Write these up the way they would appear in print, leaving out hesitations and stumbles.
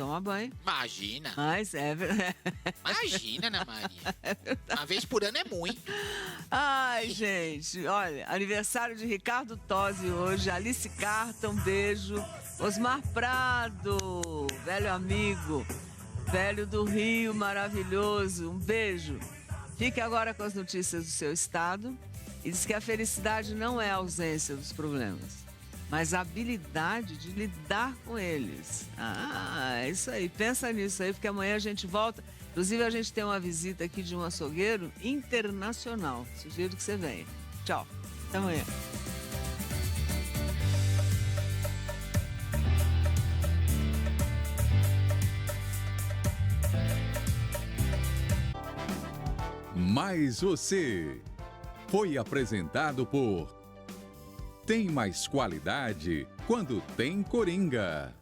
tomar banho. Imagina. Mas é verdade. Imagina, Ana Maria. Uma vez por ano é muito. Ai, gente, olha, aniversário de Ricardo Tosi hoje, Alice Carta, um beijo. Osmar Prado, velho amigo, velho do Rio, maravilhoso, um beijo. Fique agora com as notícias do seu estado e diz que a felicidade não é a ausência dos problemas, mas a habilidade de lidar com eles. É isso aí, pensa nisso aí, porque amanhã a gente volta. Inclusive, a gente tem uma visita aqui de um açougueiro internacional. Sugiro que você venha. Tchau, até amanhã. Mais Você foi apresentado por Tem Mais Qualidade quando tem Coringa.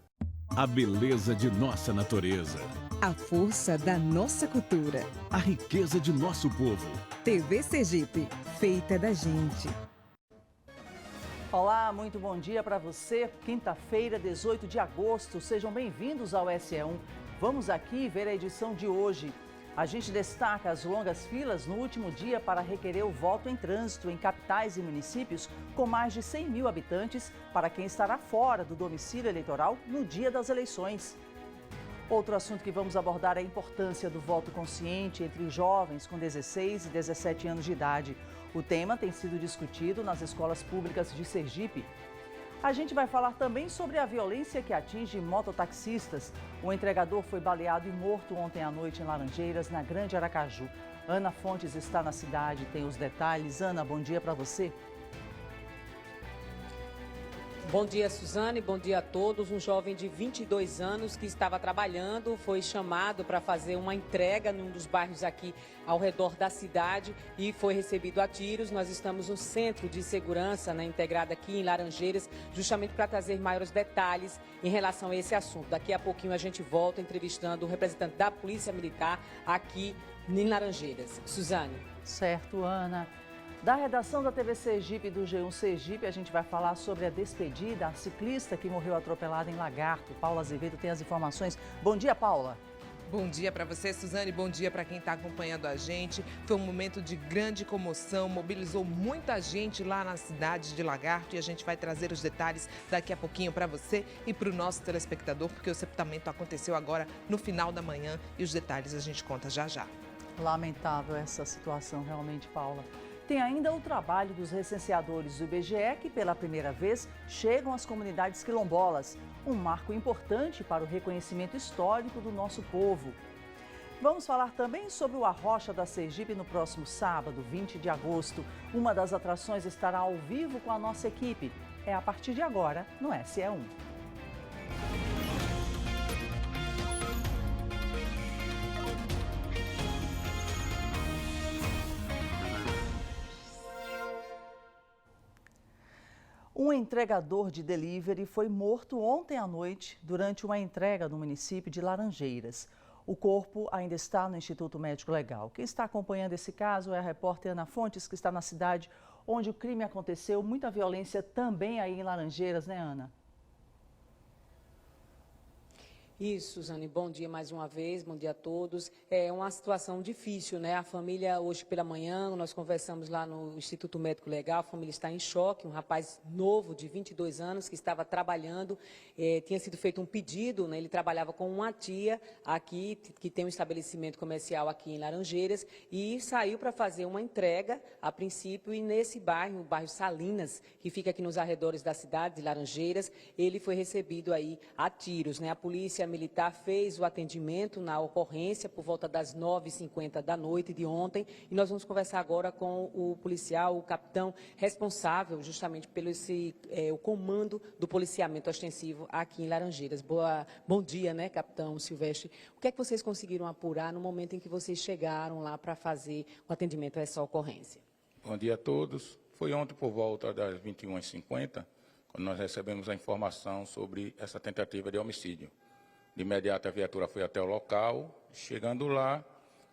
A beleza de nossa natureza. A força da nossa cultura. A riqueza de nosso povo. TV Sergipe, feita da gente. Olá, muito bom dia para você. Quinta-feira, 18 de agosto. Sejam bem-vindos ao SE1. Vamos aqui ver a edição de hoje. A gente destaca as longas filas no último dia para requerer o voto em trânsito em capitais e municípios com mais de 100 mil habitantes para quem estará fora do domicílio eleitoral no dia das eleições. Outro assunto que vamos abordar é a importância do voto consciente entre jovens com 16 e 17 anos de idade. O tema tem sido discutido nas escolas públicas de Sergipe. A gente vai falar também sobre a violência que atinge mototaxistas. O entregador foi baleado e morto ontem à noite em Laranjeiras, na Grande Aracaju. Ana Fontes está na cidade, tem os detalhes. Ana, bom dia para você. Bom dia, Suzane. Bom dia a todos. Um jovem de 22 anos que estava trabalhando foi chamado para fazer uma entrega num dos bairros aqui ao redor da cidade e foi recebido a tiros. Nós estamos no Centro de Segurança, integrado aqui em Laranjeiras, justamente para trazer maiores detalhes em relação a esse assunto. Daqui a pouquinho a gente volta entrevistando o representante da Polícia Militar aqui em Laranjeiras. Suzane. Certo, Ana. Da redação da TV Sergipe e do G1 Sergipe, a gente vai falar sobre a despedida à ciclista que morreu atropelada em Lagarto. Paula Azevedo tem as informações. Bom dia, Paula. Bom dia para você, Suzane. Bom dia para quem está acompanhando a gente. Foi um momento de grande comoção, mobilizou muita gente lá na cidade de Lagarto e a gente vai trazer os detalhes daqui a pouquinho para você e para o nosso telespectador, porque o sepultamento aconteceu agora no final da manhã e os detalhes a gente conta já já. Lamentável essa situação, realmente, Paula. Tem ainda o trabalho dos recenseadores do IBGE que, pela primeira vez, chegam às comunidades quilombolas. Um marco importante para o reconhecimento histórico do nosso povo. Vamos falar também sobre o Arrocha da Sergipe no próximo sábado, 20 de agosto. Uma das atrações estará ao vivo com a nossa equipe. É a partir de agora no SE1. Um entregador de delivery foi morto ontem à noite durante uma entrega no município de Laranjeiras. O corpo ainda está no Instituto Médico Legal. Quem está acompanhando esse caso é a repórter Ana Fontes, que está na cidade onde o crime aconteceu. Muita violência também aí em Laranjeiras, né, Ana? Isso, Suzane, bom dia mais uma vez, bom dia a todos. É uma situação difícil, né? A família, hoje pela manhã, nós conversamos lá no Instituto Médico Legal, a família está em choque, um rapaz novo, de 22 anos, que estava trabalhando, tinha sido feito um pedido, né? Ele trabalhava com uma tia aqui, que tem um estabelecimento comercial aqui em Laranjeiras, e saiu para fazer uma entrega, a princípio, e nesse bairro, o bairro Salinas, que fica aqui nos arredores da cidade de Laranjeiras, ele foi recebido aí a tiros, né? A polícia militar fez o atendimento na ocorrência por volta das 9h50 da noite de ontem e nós vamos conversar agora com o policial, o capitão responsável justamente pelo o comando do policiamento ostensivo aqui em Laranjeiras. Bom dia, né, capitão Silvestre? O que é que vocês conseguiram apurar no momento em que vocês chegaram lá para fazer o atendimento a essa ocorrência? Bom dia a todos. Foi ontem por volta das 21h50, quando nós recebemos a informação sobre essa tentativa de homicídio. De imediato, a viatura foi até o local. Chegando lá,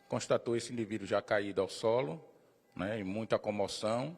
constatou esse indivíduo já caído ao solo, né, em muita comoção,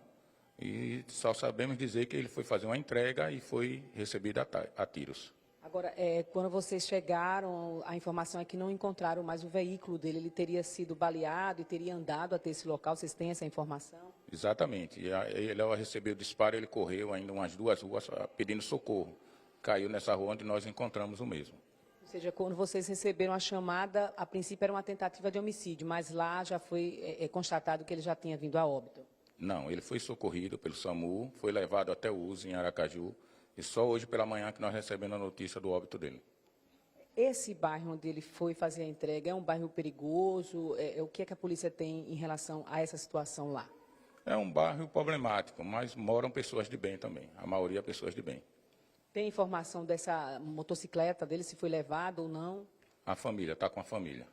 e só sabemos dizer que ele foi fazer uma entrega e foi recebido a tiros. Agora, quando vocês chegaram, a informação é que não encontraram mais o veículo dele. Ele teria sido baleado e teria andado até esse local. Vocês têm essa informação? Exatamente. Ele, ao receber o disparo, ele correu ainda umas 2 ruas pedindo socorro. Caiu nessa rua onde nós encontramos o mesmo. Ou seja, quando vocês receberam a chamada, a princípio era uma tentativa de homicídio, mas lá já foi constatado que ele já tinha vindo a óbito. Não, ele foi socorrido pelo SAMU, foi levado até o USE em Aracaju, e só hoje pela manhã que nós recebemos a notícia do óbito dele. Esse bairro onde ele foi fazer a entrega é um bairro perigoso? O que é que a polícia tem em relação a essa situação lá? É um bairro problemático, mas moram pessoas de bem também, a maioria pessoas de bem. Tem informação dessa motocicleta dele, se foi levado ou não? A família, está com a família.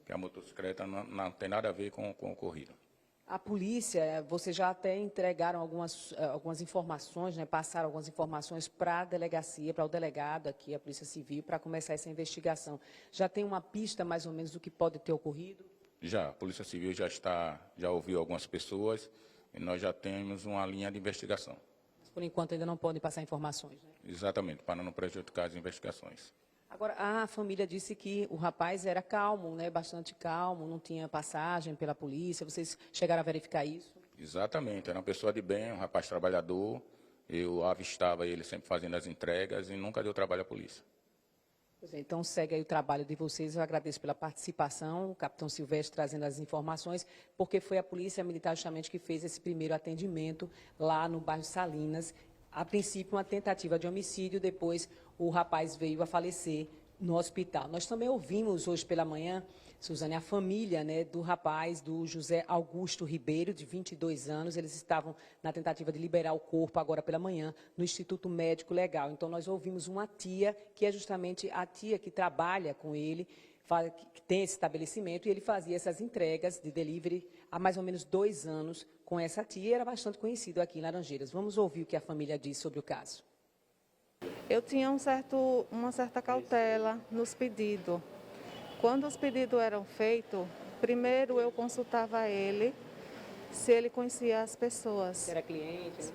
Que a motocicleta não tem nada a ver com o ocorrido. A polícia, vocês já até entregaram algumas informações, né, passaram algumas informações para a delegacia, para o delegado aqui, a Polícia Civil, para começar essa investigação. Já tem uma pista mais ou menos do que pode ter ocorrido? Já, a Polícia Civil já ouviu algumas pessoas e nós já temos uma linha de investigação. Por enquanto ainda não podem passar informações, né? Exatamente, para não prejudicar as investigações. Agora, a família disse que o rapaz era calmo, né, bastante calmo, não tinha passagem pela polícia. Vocês chegaram a verificar isso? Exatamente, era uma pessoa de bem, um rapaz trabalhador. Eu avistava ele sempre fazendo as entregas e nunca deu trabalho à polícia. Pois é, então segue aí o trabalho de vocês. Eu agradeço pela participação, o capitão Silvestre trazendo as informações, porque foi a Polícia Militar justamente que fez esse primeiro atendimento lá no bairro Salinas. A princípio, uma tentativa de homicídio, depois o rapaz veio a falecer no hospital. Nós também ouvimos hoje pela manhã, Suzane, a família, né, do rapaz, do José Augusto Ribeiro, de 22 anos. Eles estavam na tentativa de liberar o corpo agora pela manhã no Instituto Médico Legal. Então, nós ouvimos uma tia, que é justamente a tia que trabalha com ele, que tem esse estabelecimento, e ele fazia essas entregas de delivery há mais ou menos 2 anos com essa tia, e era bastante conhecido aqui em Laranjeiras. Vamos ouvir o que a família diz sobre o caso. Eu tinha uma certa cautela nos pedidos. Quando os pedidos eram feitos, primeiro eu consultava ele, se ele conhecia as pessoas. Se era cliente? Né?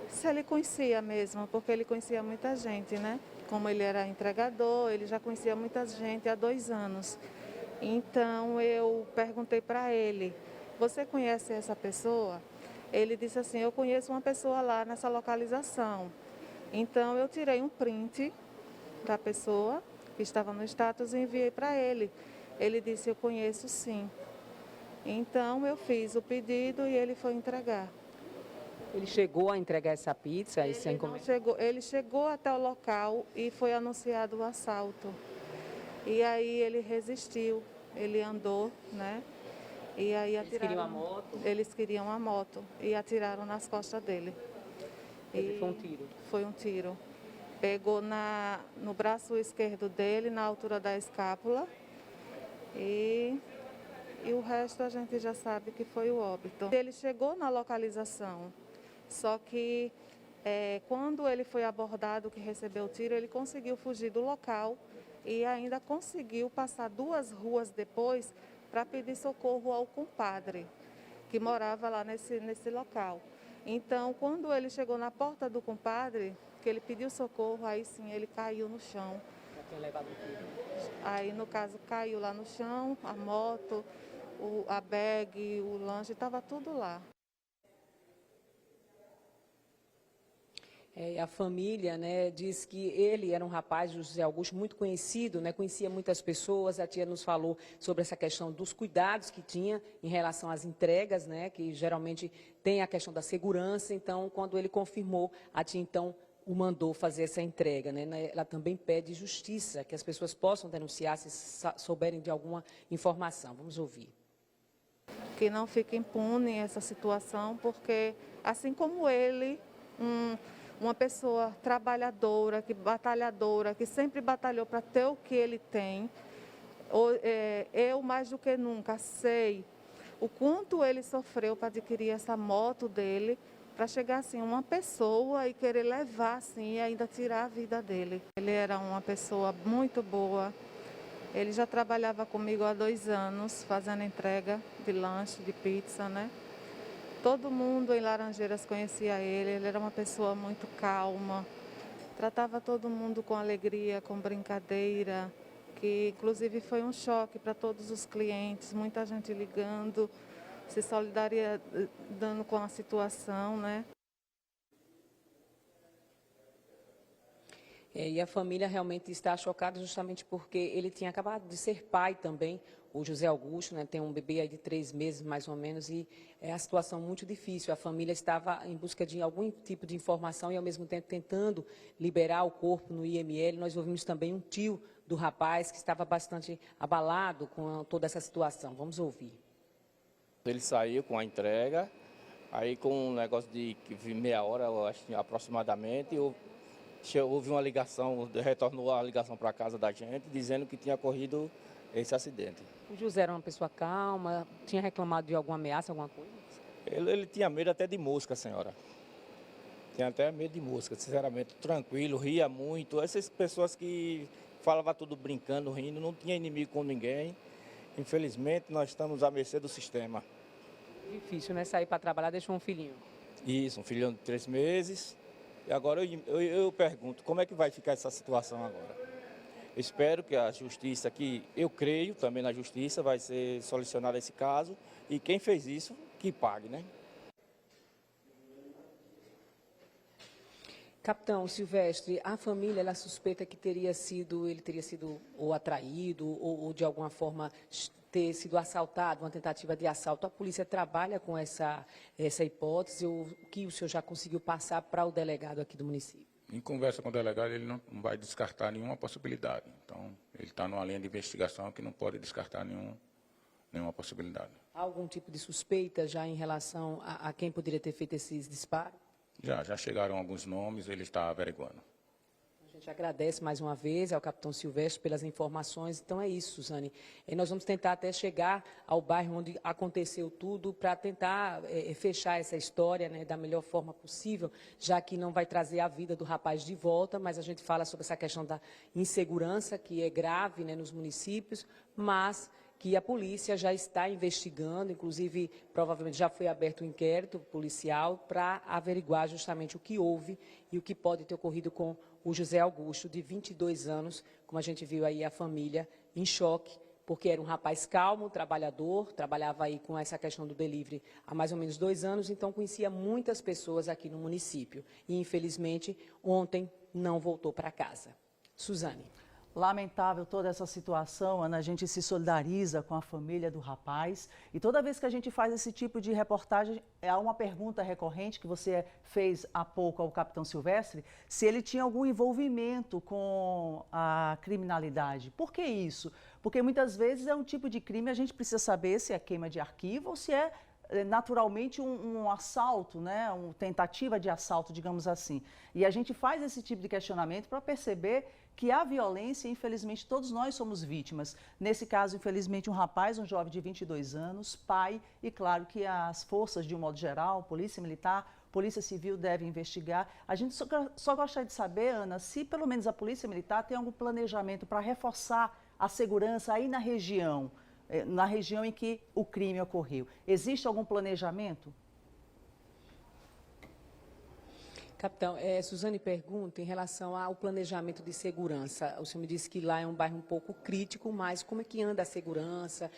Se ele conhecia mesmo, porque ele conhecia muita gente, né? Como ele era entregador, ele já conhecia muita gente há 2 anos. Então eu perguntei para ele, você conhece essa pessoa? Ele disse assim, eu conheço uma pessoa lá nessa localização. Então eu tirei um print da pessoa que estava no status e enviei para ele. Ele disse, eu conheço sim. Então eu fiz o pedido e ele foi entregar. Ele chegou a entregar essa pizza? Ele chegou até o local e foi anunciado o assalto. E aí ele resistiu, ele andou, né? E aí Eles queriam a moto? Eles queriam a moto e atiraram nas costas dele. Foi um tiro? Foi um tiro. Pegou no braço esquerdo dele, na altura da escápula. E o resto a gente já sabe que foi o óbito. Ele chegou na localização, só que quando ele foi abordado, que recebeu o tiro, ele conseguiu fugir do local e ainda conseguiu passar 2 ruas depois para pedir socorro ao compadre, que morava lá nesse local. Então, quando ele chegou na porta do compadre, que ele pediu socorro, aí sim ele caiu no chão. Já tinha levado o tiro. Aí, no caso, caiu lá no chão, a moto, a bag, o lanche, estava tudo lá. A família, né, diz que ele era um rapaz, José Augusto, muito conhecido, né, conhecia muitas pessoas. A tia nos falou sobre essa questão dos cuidados que tinha em relação às entregas, né, que geralmente tem a questão da segurança. Então, quando ele confirmou, a tia então o mandou fazer essa entrega, né. Ela também pede justiça, que as pessoas possam denunciar se souberem de alguma informação. Vamos ouvir. Que não fique impune essa situação, porque assim como ele, uma pessoa trabalhadora, batalhadora, que sempre batalhou para ter o que ele tem, eu mais do que nunca sei o quanto ele sofreu para adquirir essa moto dele, para chegar assim, uma pessoa e querer levar assim, e ainda tirar a vida dele. Ele era uma pessoa muito boa, ele já trabalhava comigo há 2 anos, fazendo entrega de lanche, de pizza, né? Todo mundo em Laranjeiras conhecia ele era uma pessoa muito calma, tratava todo mundo com alegria, com brincadeira, que inclusive foi um choque para todos os clientes, muita gente ligando, se solidarizando com a situação, né? E a família realmente está chocada justamente porque ele tinha acabado de ser pai também, o José Augusto, né, tem um bebê aí de 3 meses mais ou menos, e é a situação muito difícil. A família estava em busca de algum tipo de informação e ao mesmo tempo tentando liberar o corpo no IML. Nós ouvimos também um tio do rapaz que estava bastante abalado com toda essa situação. Vamos ouvir. Ele saiu com a entrega, aí com um negócio de meia hora, eu acho, aproximadamente, houve uma ligação, retornou a ligação para a casa da gente, dizendo que tinha ocorrido esse acidente. O José era uma pessoa calma, tinha reclamado de alguma ameaça, alguma coisa? Ele tinha medo até de mosca, senhora. Tinha até medo de mosca, sinceramente, tranquilo, ria muito. Essas pessoas que falavam tudo brincando, rindo, não tinha inimigo com ninguém. Infelizmente, nós estamos à mercê do sistema. Difícil, né? Sair para trabalhar, deixou um filhinho. Isso, um filhinho de 3 meses. E agora eu pergunto, como é que vai ficar essa situação agora? Espero que a justiça, que eu creio também na justiça, vai ser solucionado esse caso. E quem fez isso, que pague, né? Capitão Silvestre, a família ela suspeita que ele teria sido ou atraído ou de alguma forma ter sido assaltado, uma tentativa de assalto. A polícia trabalha com essa hipótese, o que o senhor já conseguiu passar para o delegado aqui do município? Em conversa com o delegado, ele não vai descartar nenhuma possibilidade. Então, ele está numa linha de investigação que não pode descartar nenhuma possibilidade. Há algum tipo de suspeita já em relação a quem poderia ter feito esses disparos? Já chegaram alguns nomes, ele está averiguando. A gente agradece mais uma vez ao capitão Silvestre pelas informações. Então é isso, Suzane. E nós vamos tentar até chegar ao bairro onde aconteceu tudo para tentar fechar essa história, né, da melhor forma possível, já que não vai trazer a vida do rapaz de volta, mas a gente fala sobre essa questão da insegurança, que é grave, né, nos municípios, mas que a polícia já está investigando, inclusive provavelmente já foi aberto um inquérito policial para averiguar justamente o que houve e o que pode ter ocorrido com o José Augusto, de 22 anos, como a gente viu aí a família em choque, porque era um rapaz calmo, trabalhador, trabalhava aí com essa questão do delivery há mais ou menos 2 anos, então conhecia muitas pessoas aqui no município. E, infelizmente, ontem não voltou para casa. Suzane. Lamentável toda essa situação, Ana, a gente se solidariza com a família do rapaz e toda vez que a gente faz esse tipo de reportagem, há uma pergunta recorrente que você fez há pouco ao capitão Silvestre, se ele tinha algum envolvimento com a criminalidade. Por que isso? Porque muitas vezes é um tipo de crime, a gente precisa saber se é queima de arquivo ou se é naturalmente um assalto, né? Uma tentativa de assalto, digamos assim. E a gente faz esse tipo de questionamento para perceber que a violência, infelizmente, todos nós somos vítimas. Nesse caso, infelizmente, um rapaz, um jovem de 22 anos, pai, e claro que as forças, de um modo geral, Polícia Militar, Polícia Civil devem investigar. A gente só gostaria de saber, Ana, se pelo menos a Polícia Militar tem algum planejamento para reforçar a segurança aí na região em que o crime ocorreu. Existe algum planejamento? Capitão, Suzane pergunta em relação ao planejamento de segurança. O senhor me disse que lá é um bairro um pouco crítico, mas como é que anda a segurança?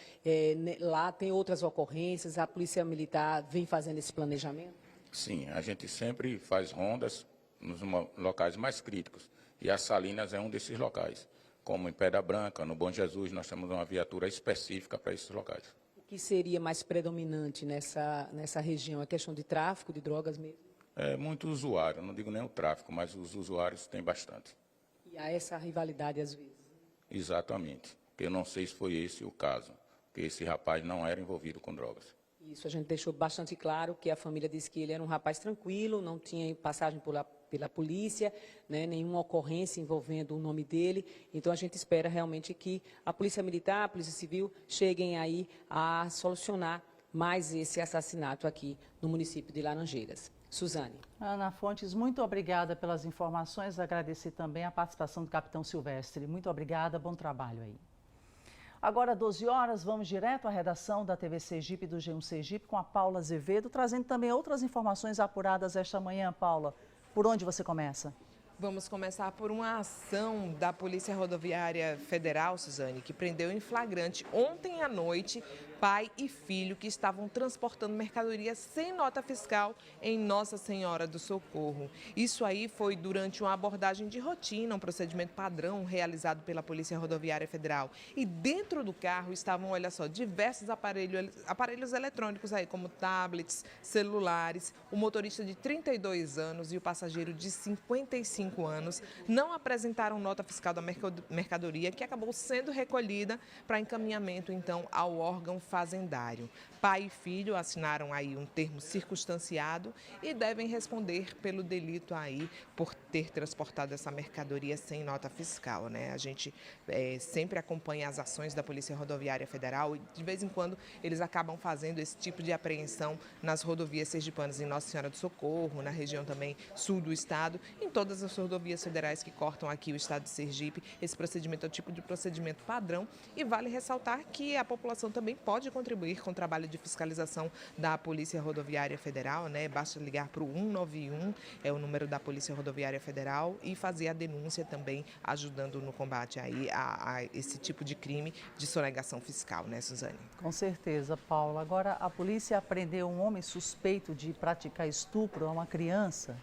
Lá tem outras ocorrências, a Polícia Militar vem fazendo esse planejamento? Sim, a gente sempre faz rondas nos locais mais críticos e as Salinas é um desses locais. Como em Pedra Branca, no Bom Jesus, nós temos uma viatura específica para esses locais. O que seria mais predominante nessa região? A questão de tráfico de drogas mesmo? É muito usuário, não digo nem o tráfico, mas os usuários têm bastante. E há essa rivalidade às vezes? Exatamente. Eu não sei se foi esse o caso, porque esse rapaz não era envolvido com drogas. Isso, a gente deixou bastante claro que a família disse que ele era um rapaz tranquilo, não tinha passagem pela polícia, né, nenhuma ocorrência envolvendo o nome dele. Então, a gente espera realmente que a Polícia Militar, a Polícia Civil cheguem aí a solucionar mais esse assassinato aqui no município de Laranjeiras. Suzane. Ana Fontes, muito obrigada pelas informações. Agradecer também a participação do capitão Silvestre. Muito obrigada, bom trabalho aí. Agora, 12 horas, vamos direto à redação da TV Sergipe do G1 Sergipe com a Paula Azevedo, trazendo também outras informações apuradas esta manhã. Paula, por onde você começa? Vamos começar por uma ação da Polícia Rodoviária Federal, Suzane, que prendeu em flagrante ontem à noite pai e filho que estavam transportando mercadoria sem nota fiscal em Nossa Senhora do Socorro. Isso aí foi durante uma abordagem de rotina, um procedimento padrão realizado pela Polícia Rodoviária Federal. E dentro do carro estavam, olha só, diversos aparelhos eletrônicos aí, como tablets, celulares. O motorista de 32 anos e o passageiro de 55 anos não apresentaram nota fiscal da mercadoria, que acabou sendo recolhida para encaminhamento, então, ao órgão fazendário. Pai e filho assinaram aí um termo circunstanciado e devem responder pelo delito aí por ter transportado essa mercadoria sem nota fiscal, né? A gente sempre acompanha as ações da Polícia Rodoviária Federal e de vez em quando eles acabam fazendo esse tipo de apreensão nas rodovias sergipanas em Nossa Senhora do Socorro, na região também sul do estado, em todas as rodovias federais que cortam aqui o estado de Sergipe. Esse procedimento é o tipo de procedimento padrão e vale ressaltar que a população também pode contribuir com o trabalho de fiscalização da Polícia Rodoviária Federal, né? Basta ligar para o 191, é o número da Polícia Rodoviária Federal, e fazer a denúncia também, ajudando no combate aí a esse tipo de crime de sonegação fiscal, né, Suzane? Com certeza, Paula. Agora, a polícia prendeu um homem suspeito de praticar estupro a uma criança.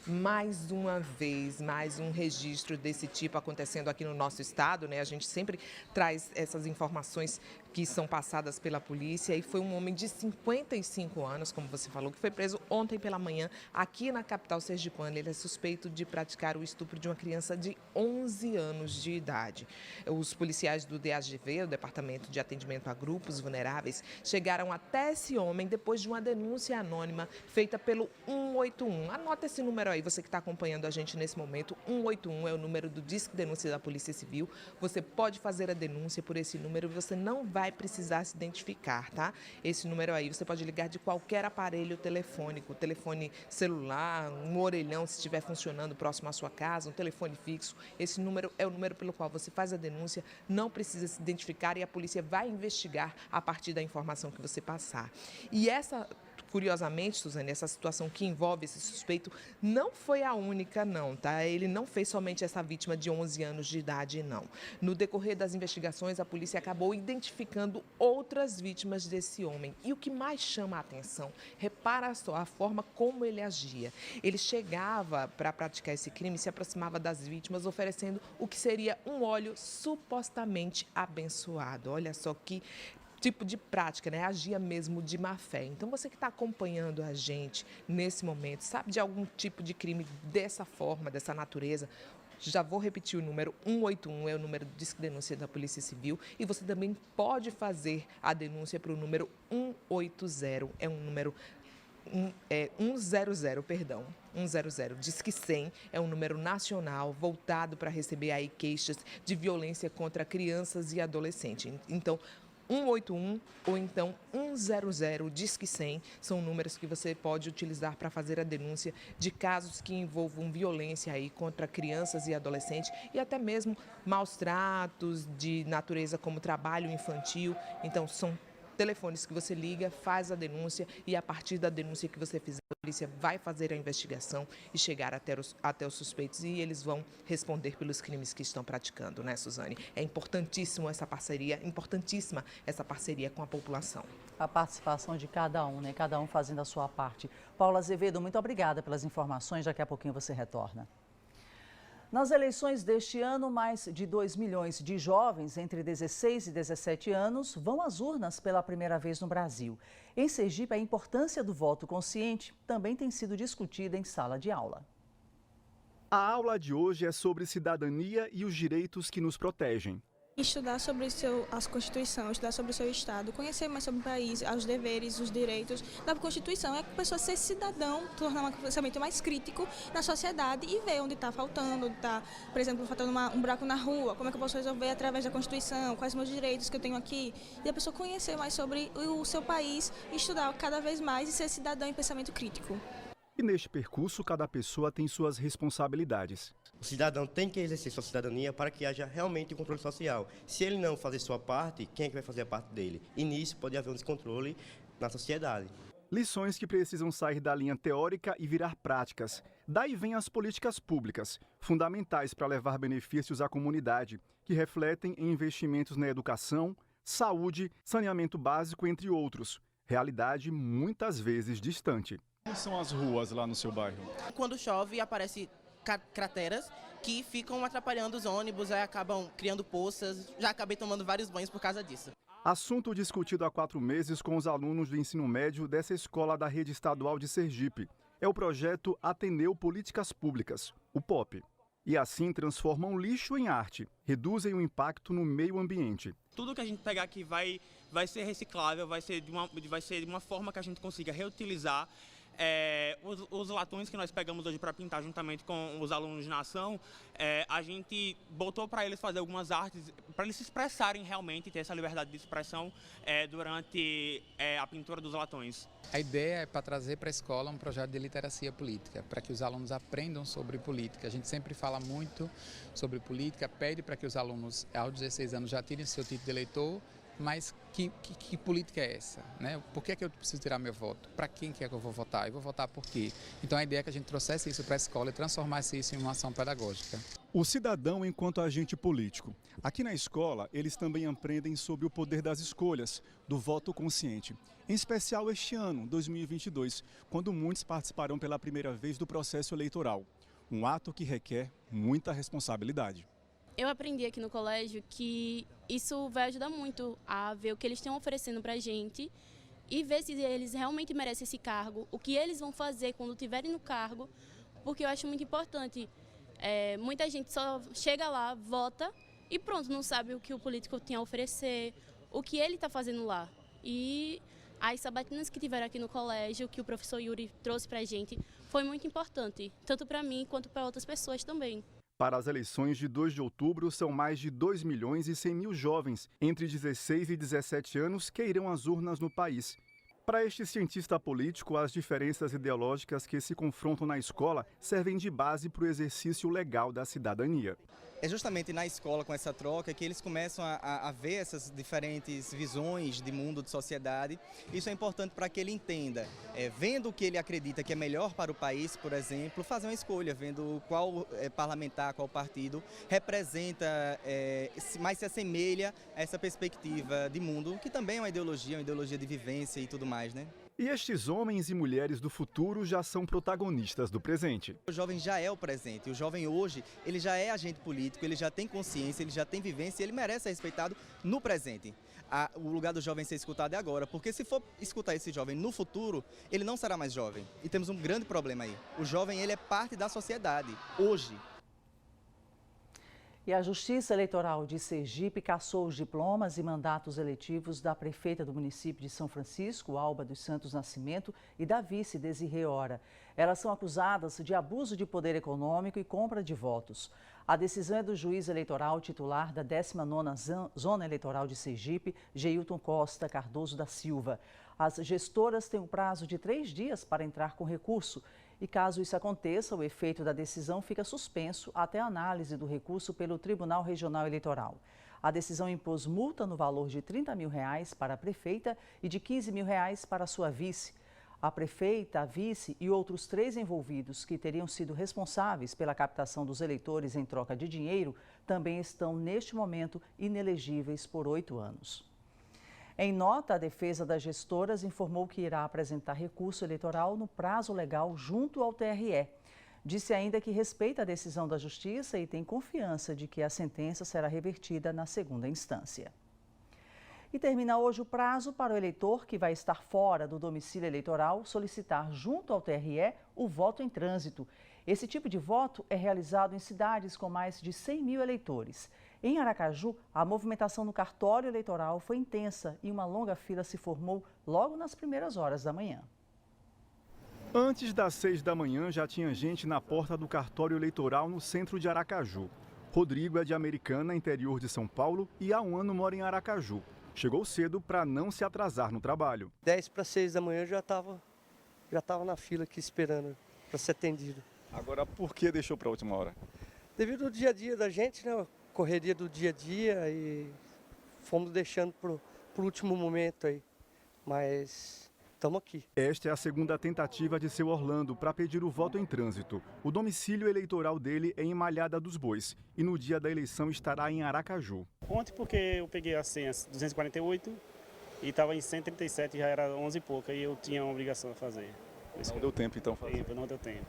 Mais uma vez, mais um registro desse tipo acontecendo aqui no nosso estado, né? A gente sempre traz essas informações que são passadas pela polícia, e foi um homem de 55 anos, como você falou, que foi preso ontem pela manhã aqui na capital sergipana. Ele é suspeito de praticar o estupro de uma criança de 11 anos de idade. Os policiais do DAGV, o Departamento de Atendimento a Grupos Vulneráveis, chegaram até esse homem depois de uma denúncia anônima feita pelo 181. Anota esse número aí, você que está acompanhando a gente nesse momento. 181 é o número do Disque Denúncia da Polícia Civil. Você pode fazer a denúncia por esse número e você não vai precisar se identificar, tá? Esse número aí, você pode ligar de qualquer aparelho telefônico, telefone celular, um orelhão se estiver funcionando próximo à sua casa, um telefone fixo. Esse número é o número pelo qual você faz a denúncia, não precisa se identificar e a polícia vai investigar a partir da informação que você passar. E curiosamente, Suzane, essa situação que envolve esse suspeito não foi a única, não, tá? Ele não fez somente essa vítima de 11 anos de idade, não. No decorrer das investigações, a polícia acabou identificando outras vítimas desse homem. E o que mais chama a atenção, repara só a forma como ele agia. Ele chegava para praticar esse crime, se aproximava das vítimas, oferecendo o que seria um óleo supostamente abençoado. Olha só que tipo de prática, né? Agia mesmo de má fé. Então, você que está acompanhando a gente nesse momento, sabe de algum tipo de crime dessa forma, dessa natureza? Já vou repetir o número 181, é o número de denúncia da Polícia Civil, e você também pode fazer a denúncia para o número 180, é um número 100, Disque 100, é um número nacional voltado para receber aí queixas de violência contra crianças e adolescentes. Então, 181 ou então 100, Disque 100, são números que você pode utilizar para fazer a denúncia de casos que envolvam violência aí contra crianças e adolescentes e até mesmo maus tratos de natureza como trabalho infantil. Então, são telefones que você liga, faz a denúncia e a partir da denúncia que você fizer, a polícia vai fazer a investigação e chegar até os suspeitos e eles vão responder pelos crimes que estão praticando, né, Suzane? É importantíssima essa parceria com a população. A participação de cada um, né? Cada um fazendo a sua parte. Paula Azevedo, muito obrigada pelas informações. Daqui a pouquinho você retorna. Nas eleições deste ano, mais de 2 milhões de jovens entre 16 e 17 anos vão às urnas pela primeira vez no Brasil. Em Sergipe, a importância do voto consciente também tem sido discutida em sala de aula. A aula de hoje é sobre cidadania e os direitos que nos protegem. Estudar sobre a Constituição, estudar sobre o seu Estado, conhecer mais sobre o país, os deveres, os direitos da Constituição. É a pessoa ser cidadão, tornar um pensamento mais crítico na sociedade e ver onde está faltando, onde está, por exemplo, faltando um buraco na rua, como é que eu posso resolver através da Constituição, quais meus direitos que eu tenho aqui. E a pessoa conhecer mais sobre o seu país, estudar cada vez mais e ser cidadão em pensamento crítico. E neste percurso, cada pessoa tem suas responsabilidades. O cidadão tem que exercer sua cidadania para que haja realmente um controle social. Se ele não fazer sua parte, quem é que vai fazer a parte dele? E nisso pode haver um descontrole na sociedade. Lições que precisam sair da linha teórica e virar práticas. Daí vêm as políticas públicas, fundamentais para levar benefícios à comunidade, que refletem em investimentos na educação, saúde, saneamento básico, entre outros. Realidade muitas vezes distante. Como são as ruas lá no seu bairro? Quando chove, aparecem crateras que ficam atrapalhando os ônibus, aí acabam criando poças. Já acabei tomando vários banhos por causa disso. Assunto discutido há 4 meses com os alunos do ensino médio dessa escola da rede estadual de Sergipe. É o projeto Ateneu Políticas Públicas, o POP. E assim transformam lixo em arte, reduzem o impacto no meio ambiente. Tudo que a gente pegar aqui vai ser reciclável, vai ser de uma forma que a gente consiga reutilizar. Os latões que nós pegamos hoje para pintar juntamente com os alunos na ação, a gente botou para eles fazer algumas artes, para eles se expressarem realmente, ter essa liberdade de expressão durante a pintura dos latões. A ideia é para trazer para a escola um projeto de literacia política, para que os alunos aprendam sobre política. A gente sempre fala muito sobre política, pede para que os alunos, aos 16 anos, já tirem seu título de eleitor. Mas que política é essa? Né? Por que é que eu preciso tirar meu voto? Para quem que é que eu vou votar? Eu vou votar por quê? Então a ideia é que a gente trouxesse isso para a escola e transformasse isso em uma ação pedagógica. O cidadão enquanto agente político. Aqui na escola, eles também aprendem sobre o poder das escolhas, do voto consciente. Em especial este ano, 2022, quando muitos participarão pela primeira vez do processo eleitoral. Um ato que requer muita responsabilidade. Eu aprendi aqui no colégio que isso vai ajudar muito a ver o que eles estão oferecendo para a gente e ver se eles realmente merecem esse cargo, o que eles vão fazer quando estiverem no cargo, porque eu acho muito importante. Muita gente só chega lá, vota e pronto, não sabe o que o político tem a oferecer, o que ele está fazendo lá. E as sabatinas que tiveram aqui no colégio, que o professor Yuri trouxe para a gente, foi muito importante, tanto para mim quanto para outras pessoas também. Para as eleições de 2 de outubro, são mais de 2.100.000 jovens entre 16 e 17 anos que irão às urnas no país. Para este cientista político, as diferenças ideológicas que se confrontam na escola servem de base para o exercício legal da cidadania. É justamente na escola, com essa troca, que eles começam a ver essas diferentes visões de mundo, de sociedade. Isso é importante para que ele entenda, vendo o que ele acredita que é melhor para o país, por exemplo, fazer uma escolha, vendo qual parlamentar, qual partido representa, mais se assemelha a essa perspectiva de mundo, que também é uma ideologia de vivência e tudo mais, né? E estes homens e mulheres do futuro já são protagonistas do presente. O jovem já é o presente. O jovem hoje, ele já é agente político, ele já tem consciência, ele já tem vivência e ele merece ser respeitado no presente. O lugar do jovem ser escutado é agora, porque se for escutar esse jovem no futuro, ele não será mais jovem. E temos um grande problema aí. O jovem, ele é parte da sociedade, hoje. E a Justiça Eleitoral de Sergipe cassou os diplomas e mandatos eletivos da prefeita do município de São Francisco, Alba dos Santos Nascimento, e da vice, Desirê Ora. Elas são acusadas de abuso de poder econômico e compra de votos. A decisão é do juiz eleitoral titular da 19ª Zona Eleitoral de Sergipe, Geilton Costa Cardoso da Silva. As gestoras têm um prazo de 3 dias para entrar com recurso. E caso isso aconteça, o efeito da decisão fica suspenso até a análise do recurso pelo Tribunal Regional Eleitoral. A decisão impôs multa no valor de R$30 mil para a prefeita e de R$15 mil para a sua vice. A prefeita, a vice e outros 3 envolvidos que teriam sido responsáveis pela captação dos eleitores em troca de dinheiro também estão, neste momento, inelegíveis por 8 anos. Em nota, a defesa das gestoras informou que irá apresentar recurso eleitoral no prazo legal junto ao TRE. Disse ainda que respeita a decisão da Justiça e tem confiança de que a sentença será revertida na 2ª instância. E termina hoje o prazo para o eleitor que vai estar fora do domicílio eleitoral solicitar junto ao TRE o voto em trânsito. Esse tipo de voto é realizado em cidades com mais de 100 mil eleitores. Em Aracaju, a movimentação no cartório eleitoral foi intensa e uma longa fila se formou logo nas primeiras horas da manhã. Antes das 6 da manhã, já tinha gente na porta do cartório eleitoral no centro de Aracaju. Rodrigo é de Americana, interior de São Paulo, e há um ano mora em Aracaju. Chegou cedo para não se atrasar no trabalho. 10 para 6 da manhã já estava na fila aqui esperando para ser atendido. Agora, por que deixou para a última hora? Devido ao dia a dia da gente, né? Correria do dia a dia e fomos deixando pro último momento aí. Mas estamos aqui. Esta é a segunda tentativa de seu Orlando para pedir o voto em trânsito. O domicílio eleitoral dele é em Malhada dos Bois e no dia da eleição estará em Aracaju. Ontem porque eu peguei a senha 248 e estava em 137, já era 11 e pouca e eu tinha uma obrigação a fazer. Não deu tempo então? Não deu tempo.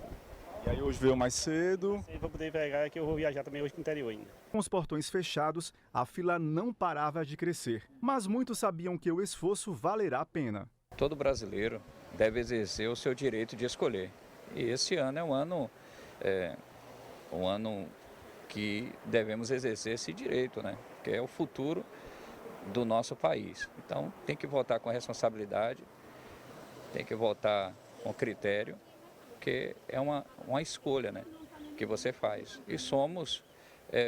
E aí hoje veio mais cedo? Sim, para poder pegar, que eu vou viajar também hoje para o interior ainda. Com os portões fechados, a fila não parava de crescer. Mas muitos sabiam que o esforço valerá a pena. Todo brasileiro deve exercer o seu direito de escolher. E esse ano é um ano que devemos exercer esse direito, né? Que é o futuro do nosso país. Então tem que votar com responsabilidade, tem que votar com critério, porque é uma escolha, né, que você faz. E somos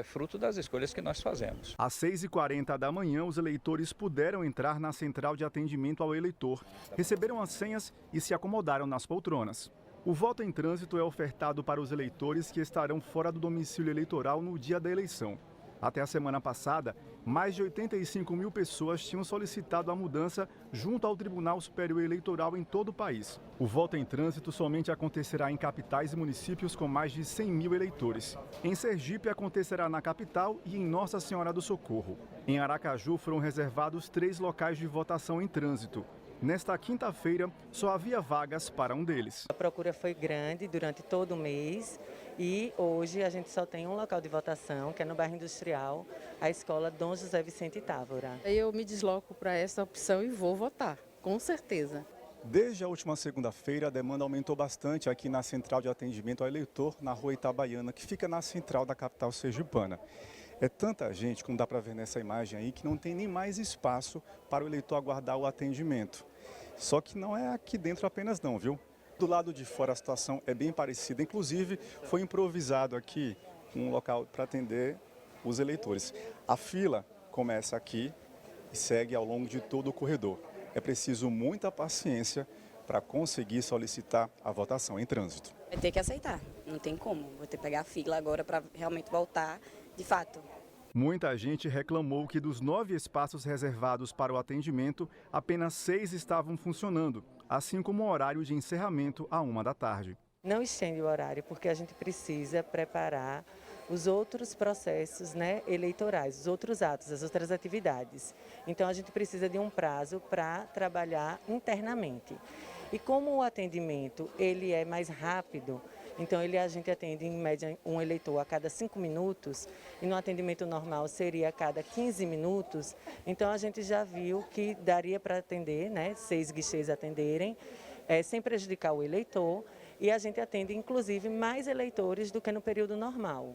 fruto das escolhas que nós fazemos. Às 6h40 da manhã, os eleitores puderam entrar na central de atendimento ao eleitor, receberam as senhas e se acomodaram nas poltronas. O voto em trânsito é ofertado para os eleitores que estarão fora do domicílio eleitoral no dia da eleição. Até a semana passada, mais de 85 mil pessoas tinham solicitado a mudança junto ao Tribunal Superior Eleitoral em todo o país. O voto em trânsito somente acontecerá em capitais e municípios com mais de 100 mil eleitores. Em Sergipe, acontecerá na capital e em Nossa Senhora do Socorro. Em Aracaju, foram reservados 3 locais de votação em trânsito. Nesta quinta-feira, só havia vagas para um deles. A procura foi grande durante todo o mês e hoje a gente só tem um local de votação, que é no bairro Industrial, a escola Dom José Vicente Távora. Eu me desloco para essa opção e vou votar, com certeza. Desde a última segunda-feira, a demanda aumentou bastante aqui na central de atendimento ao eleitor, na rua Itabaiana, que fica na central da capital sergipana. É tanta gente, como dá para ver nessa imagem aí, que não tem nem mais espaço para o eleitor aguardar o atendimento. Só que não é aqui dentro apenas não, viu? Do lado de fora a situação é bem parecida. Inclusive, foi improvisado aqui um local para atender os eleitores. A fila começa aqui e segue ao longo de todo o corredor. É preciso muita paciência para conseguir solicitar a votação em trânsito. Vai ter que aceitar, não tem como. Vou ter que pegar a fila agora para realmente voltar de fato. Muita gente reclamou que dos 9 espaços reservados para o atendimento, apenas 6 estavam funcionando, assim como o horário de encerramento à 13h. Não estende o horário porque a gente precisa preparar os outros processos, né, eleitorais, os outros atos, as outras atividades. Então a gente precisa de um prazo para trabalhar internamente. E como o atendimento ele é mais rápido, então a gente atende em média um eleitor a cada 5 minutos e no atendimento normal seria a cada 15 minutos. Então a gente já viu que daria para atender, né, 6 guichês atenderem, sem prejudicar o eleitor, e a gente atende inclusive mais eleitores do que no período normal.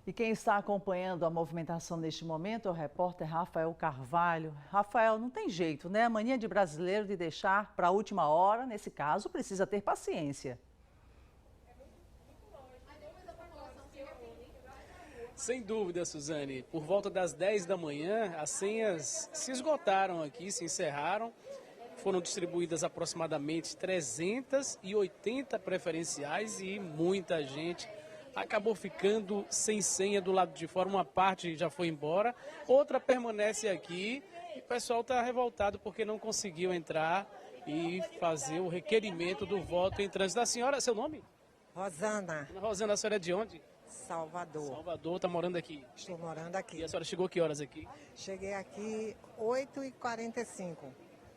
E quem está acompanhando a movimentação neste momento é o repórter Rafael Carvalho. Rafael, não tem jeito, né? A mania de brasileiro de deixar para a última hora, nesse caso, precisa ter paciência. Sem dúvida, Suzane. Por volta das 10 da manhã, as senhas se esgotaram aqui, se encerraram. Foram distribuídas aproximadamente 380 preferenciais e muita gente acabou ficando sem senha do lado de fora. Uma parte já foi embora, outra permanece aqui e o pessoal está revoltado porque não conseguiu entrar e fazer o requerimento do voto em trânsito. Da senhora, seu nome? Rosana. Rosana, a senhora é de onde? Salvador. Salvador, está morando aqui? Estou morando aqui. E a senhora chegou que horas aqui? Cheguei aqui 8h45.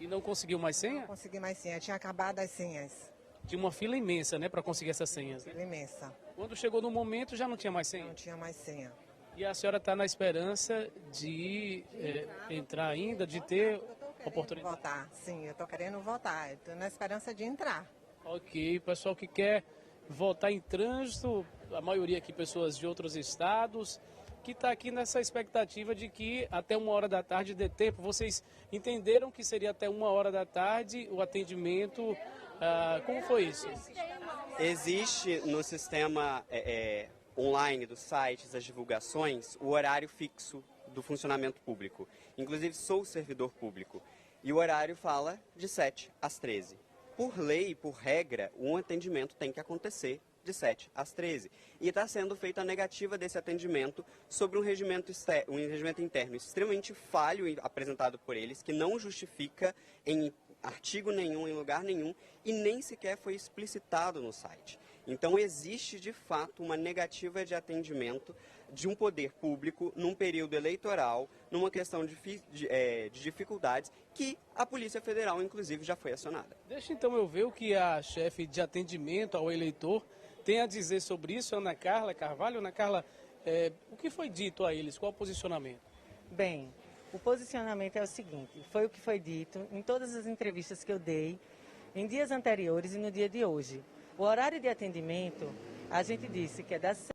E não conseguiu mais senha? Não consegui mais senha, tinha acabado as senhas. Tinha uma fila imensa, né, para conseguir essas senhas. Né? Fila imensa. Quando chegou no momento, já não tinha mais senha? Não tinha mais senha. E a senhora está na esperança de entrar ainda, de ter oportunidade? Votar, sim, eu estou querendo votar. Estou na esperança de entrar. Ok, pessoal que quer votar em trânsito, a maioria aqui pessoas de outros estados, que está aqui nessa expectativa de que até 1h da tarde dê tempo. Vocês entenderam que seria até 1h da tarde o atendimento? Como foi isso? Existe no sistema online dos sites, as divulgações, o horário fixo do funcionamento público. Inclusive, sou servidor público. E o horário fala de 7 às 13. Por lei, por regra, um atendimento tem que acontecer de 7 às 13. E está sendo feita a negativa desse atendimento sobre um regimento interno extremamente falho apresentado por eles, que não justifica em artigo nenhum, em lugar nenhum, e nem sequer foi explicitado no site. Então, existe, de fato, uma negativa de atendimento de um poder público num período eleitoral, numa questão de dificuldades, que a Polícia Federal, inclusive, já foi acionada. Deixa então eu ver o que a chefe de atendimento ao eleitor tem a dizer sobre isso, Ana Carla Carvalho. Ana Carla, o que foi dito a eles? Qual o posicionamento? Bem, o posicionamento é o seguinte, foi o que foi dito em todas as entrevistas que eu dei, em dias anteriores e no dia de hoje. O horário de atendimento, a gente disse que é das 7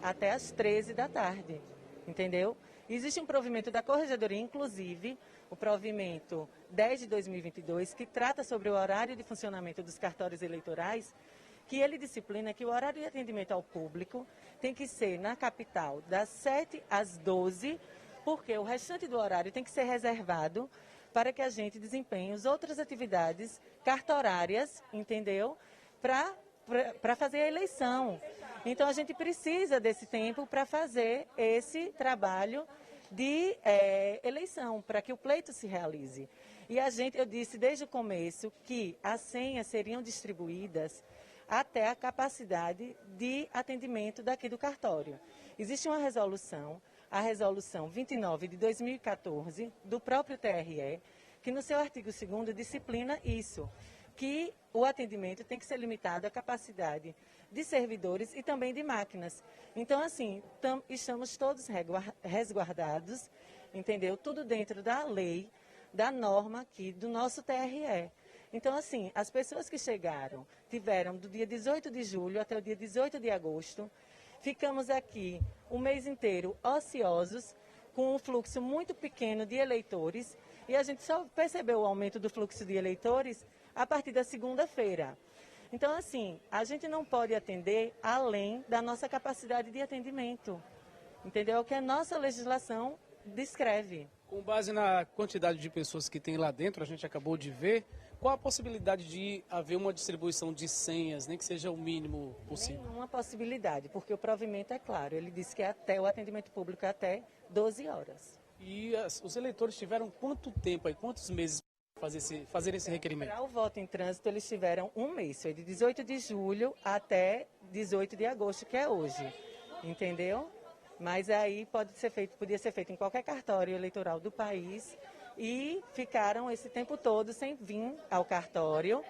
até as 13 da tarde, entendeu? Existe um provimento da Corregedoria, inclusive, o provimento 10 de 2022, que trata sobre o horário de funcionamento dos cartórios eleitorais, que ele disciplina que o horário de atendimento ao público tem que ser na capital das 7 às 12, porque o restante do horário tem que ser reservado para que a gente desempenhe as outras atividades cartorárias, entendeu? Para fazer a eleição. Então, a gente precisa desse tempo para fazer esse trabalho de eleição, para que o pleito se realize. E eu disse desde o começo que as senhas seriam distribuídas até a capacidade de atendimento daqui do cartório. Existe uma resolução, a resolução 29 de 2014, do próprio TRE, que no seu artigo 2º disciplina isso, que o atendimento tem que ser limitado à capacidade de servidores e também de máquinas. Então, assim, estamos todos resguardados, entendeu? Tudo dentro da lei, da norma aqui do nosso TRE. Então, assim, as pessoas que chegaram, tiveram do dia 18 de julho até o dia 18 de agosto, ficamos aqui o mês inteiro ociosos, com um fluxo muito pequeno de eleitores, e a gente só percebeu o aumento do fluxo de eleitores a partir da segunda-feira. Então, assim, a gente não pode atender além da nossa capacidade de atendimento, entendeu? É o que a nossa legislação descreve. Com base na quantidade de pessoas que tem lá dentro, a gente acabou de ver, qual a possibilidade de haver uma distribuição de senhas, nem que seja o mínimo possível? Nenhuma possibilidade, porque o provimento é claro, ele diz que o atendimento público é até 12 horas. E os eleitores tiveram quanto tempo aí, quantos meses para fazer esse requerimento? Para o voto em trânsito, eles tiveram um mês, foi de 18 de julho até 18 de agosto, que é hoje, entendeu? Mas aí podia ser feito em qualquer cartório eleitoral do país e ficaram esse tempo todo sem vir ao cartório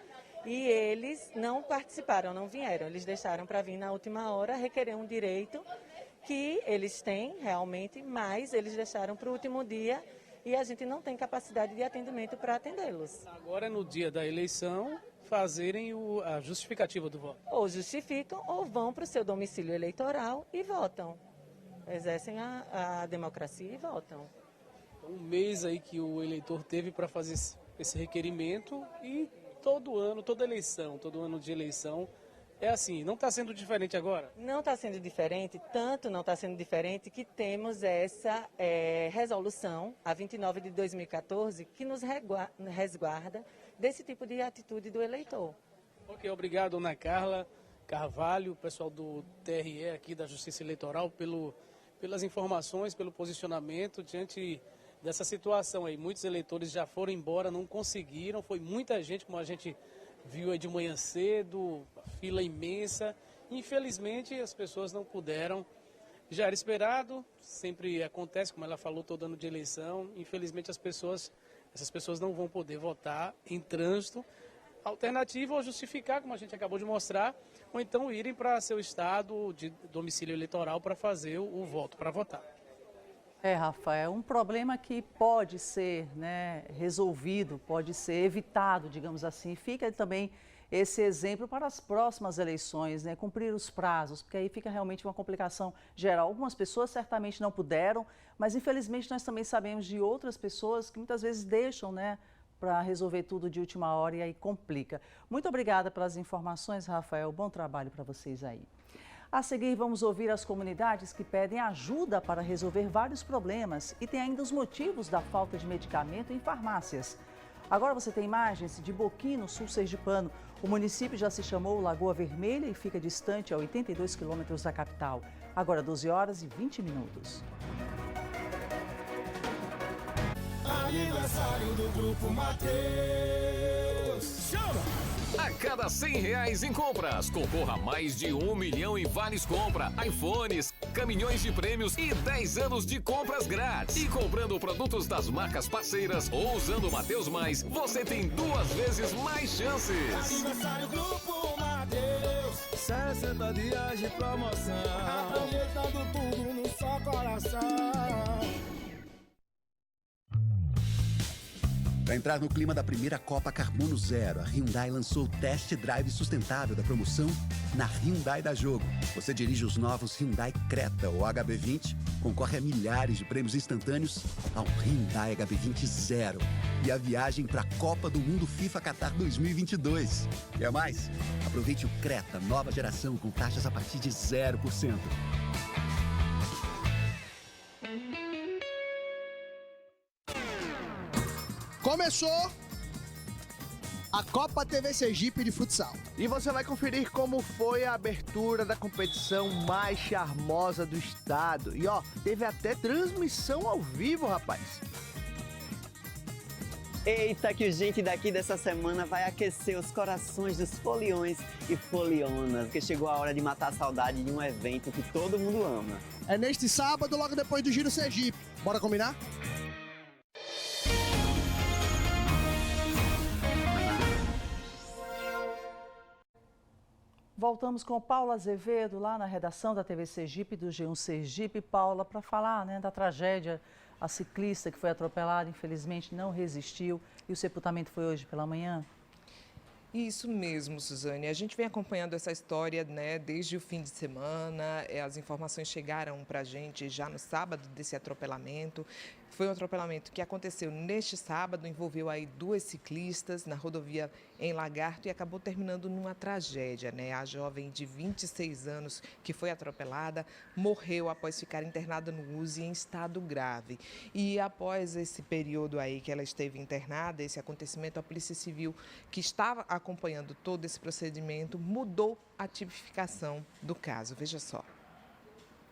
e eles não participaram, não vieram. Eles deixaram para vir na última hora, requerer um direito que eles têm realmente, mas eles deixaram para o último dia e a gente não tem capacidade de atendimento para atendê-los. Agora, no dia da eleição, fazerem a justificativa do voto. Ou justificam ou vão para o seu domicílio eleitoral e votam. Exercem a democracia e votam. Um mês aí que o eleitor teve para fazer esse requerimento e todo ano de eleição é assim, não está sendo diferente agora? Não está sendo diferente, tanto não está sendo diferente que temos essa resolução, a 29 de 2014, que nos resguarda desse tipo de atitude do eleitor. Ok, obrigado, Ana Carla Carvalho, pessoal do TRE aqui da Justiça Eleitoral, pelas informações, pelo posicionamento diante dessa situação aí. Muitos eleitores já foram embora, não conseguiram, foi muita gente, como a gente viu aí de manhã cedo, fila imensa. Infelizmente, as pessoas não puderam. Já era esperado, sempre acontece, como ela falou, todo ano de eleição. Infelizmente, essas pessoas não vão poder votar em trânsito. Alternativa ou justificar, como a gente acabou de mostrar, ou então irem para seu estado de domicílio eleitoral para fazer o voto, para votar. Rafael, um problema que pode ser resolvido, pode ser evitado, digamos assim. Fica também esse exemplo para as próximas eleições, cumprir os prazos, porque aí fica realmente uma complicação geral. Algumas pessoas certamente não puderam, mas infelizmente nós também sabemos de outras pessoas que muitas vezes deixam, para resolver tudo de última hora e aí complica. Muito obrigada pelas informações, Rafael. Bom trabalho para vocês aí. A seguir, vamos ouvir as comunidades que pedem ajuda para resolver vários problemas e tem ainda os motivos da falta de medicamento em farmácias. Agora você tem imagens de Boquim, no sul sergipano. O município já se chamou Lagoa Vermelha e fica distante a 82 quilômetros da capital. Agora 12 horas e 20 minutos. aniversário do Grupo Mateus. Chama! A cada R$100 em compras, concorra a mais de 1 milhão em vales compra, iPhones, caminhões de prêmios e 10 anos de compras grátis. E comprando produtos das marcas parceiras ou usando o Mateus Mais, você tem 2 vezes mais chances. Aniversário Grupo Mateus. 60 dias de promoção. Aproveitando tudo no só coração. Para entrar no clima da primeira Copa Carbono Zero, a Hyundai lançou o Test Drive Sustentável da promoção na Hyundai da Jogo. Você dirige os novos Hyundai Creta ou HB20, concorre a milhares de prêmios instantâneos ao Hyundai HB20 Zero e a viagem para a Copa do Mundo FIFA Qatar 2022. Quer mais? Aproveite o Creta nova geração com taxas a partir de 0%. Começou a Copa TV Sergipe de futsal. E você vai conferir como foi a abertura da competição mais charmosa do estado. E ó, teve até transmissão ao vivo, rapaz. Eita, que o gente daqui dessa semana vai aquecer os corações dos foliões e folionas, porque chegou a hora de matar a saudade de um evento que todo mundo ama. É neste sábado, logo depois do Giro Sergipe. Bora combinar? Voltamos com Paula Azevedo, lá na redação da TV Sergipe, do G1 Sergipe. Paula, para falar da tragédia, a ciclista que foi atropelada, infelizmente não resistiu, e o sepultamento foi hoje pela manhã. Isso mesmo, Suzane. A gente vem acompanhando essa história, desde o fim de semana. As informações chegaram para a gente já no sábado desse atropelamento. Foi um atropelamento que aconteceu neste sábado, envolveu aí 2 ciclistas na rodovia em Lagarto e acabou terminando numa tragédia, A jovem de 26 anos que foi atropelada morreu após ficar internada no USI em estado grave. E após esse período aí que ela esteve internada, esse acontecimento, a Polícia Civil, que estava acompanhando todo esse procedimento, mudou a tipificação do caso. Veja só.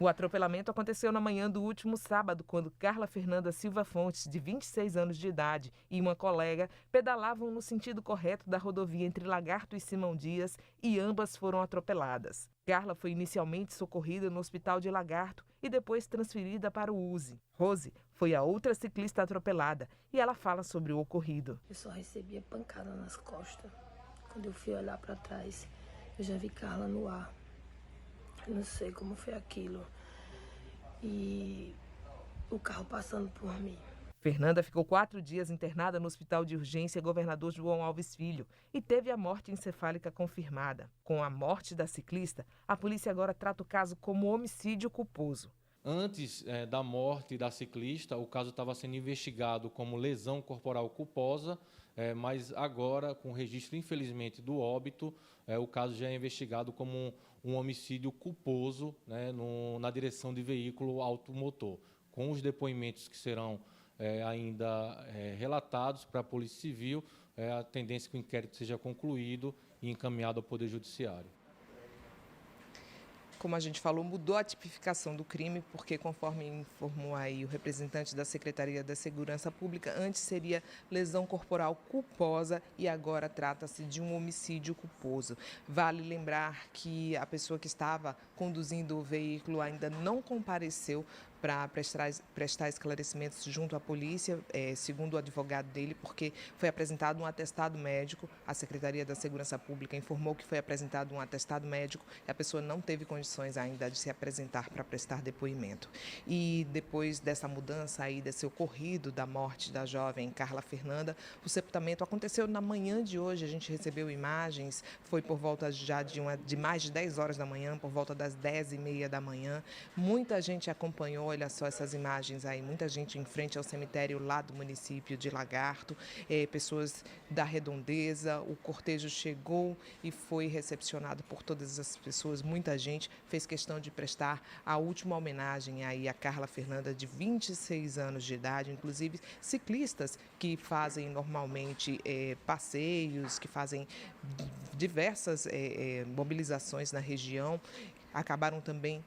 O atropelamento aconteceu na manhã do último sábado, quando Carla Fernanda Silva Fontes, de 26 anos de idade, e uma colega pedalavam no sentido correto da rodovia entre Lagarto e Simão Dias e ambas foram atropeladas. Carla foi inicialmente socorrida no hospital de Lagarto e depois transferida para o USI. Rose foi a outra ciclista atropelada e ela fala sobre o ocorrido. Eu só recebia pancada nas costas. Quando eu fui olhar para trás, eu já vi Carla no ar. Não sei como foi aquilo. E o carro passando por mim. Fernanda ficou 4 dias internada no Hospital de Urgência Governador João Alves Filho e teve a morte encefálica confirmada. Com a morte da ciclista, a polícia agora trata o caso como homicídio culposo. Antes da morte da ciclista, o caso estava sendo investigado como lesão corporal culposa, mas agora, com o registro, infelizmente, do óbito, o caso já é investigado como um homicídio culposo, na direção de veículo automotor. Com os depoimentos que serão ainda relatados para a Polícia Civil, a tendência é que o inquérito seja concluído e encaminhado ao Poder Judiciário. Como a gente falou, mudou a tipificação do crime, porque, conforme informou aí o representante da Secretaria da Segurança Pública, antes seria lesão corporal culposa e agora trata-se de um homicídio culposo. Vale lembrar que a pessoa que estava conduzindo o veículo ainda não compareceu para prestar esclarecimentos junto à polícia, segundo o advogado dele, porque foi apresentado um atestado médico. A Secretaria da Segurança Pública informou que foi apresentado um atestado médico e a pessoa não teve condições ainda de se apresentar para prestar depoimento. E depois dessa mudança aí, desse ocorrido da morte da jovem Carla Fernanda, o sepultamento aconteceu na manhã de hoje. A gente recebeu imagens, foi por volta já de mais de 10 horas da manhã, por volta das 10h30 da manhã. Muita gente acompanhou. Olha só essas imagens aí, muita gente em frente ao cemitério lá do município de Lagarto, pessoas da Redondeza. O cortejo chegou e foi recepcionado por todas as pessoas. Muita gente fez questão de prestar a última homenagem aí a Carla Fernanda, de 26 anos de idade, inclusive ciclistas que fazem normalmente passeios, que fazem diversas mobilizações na região, acabaram também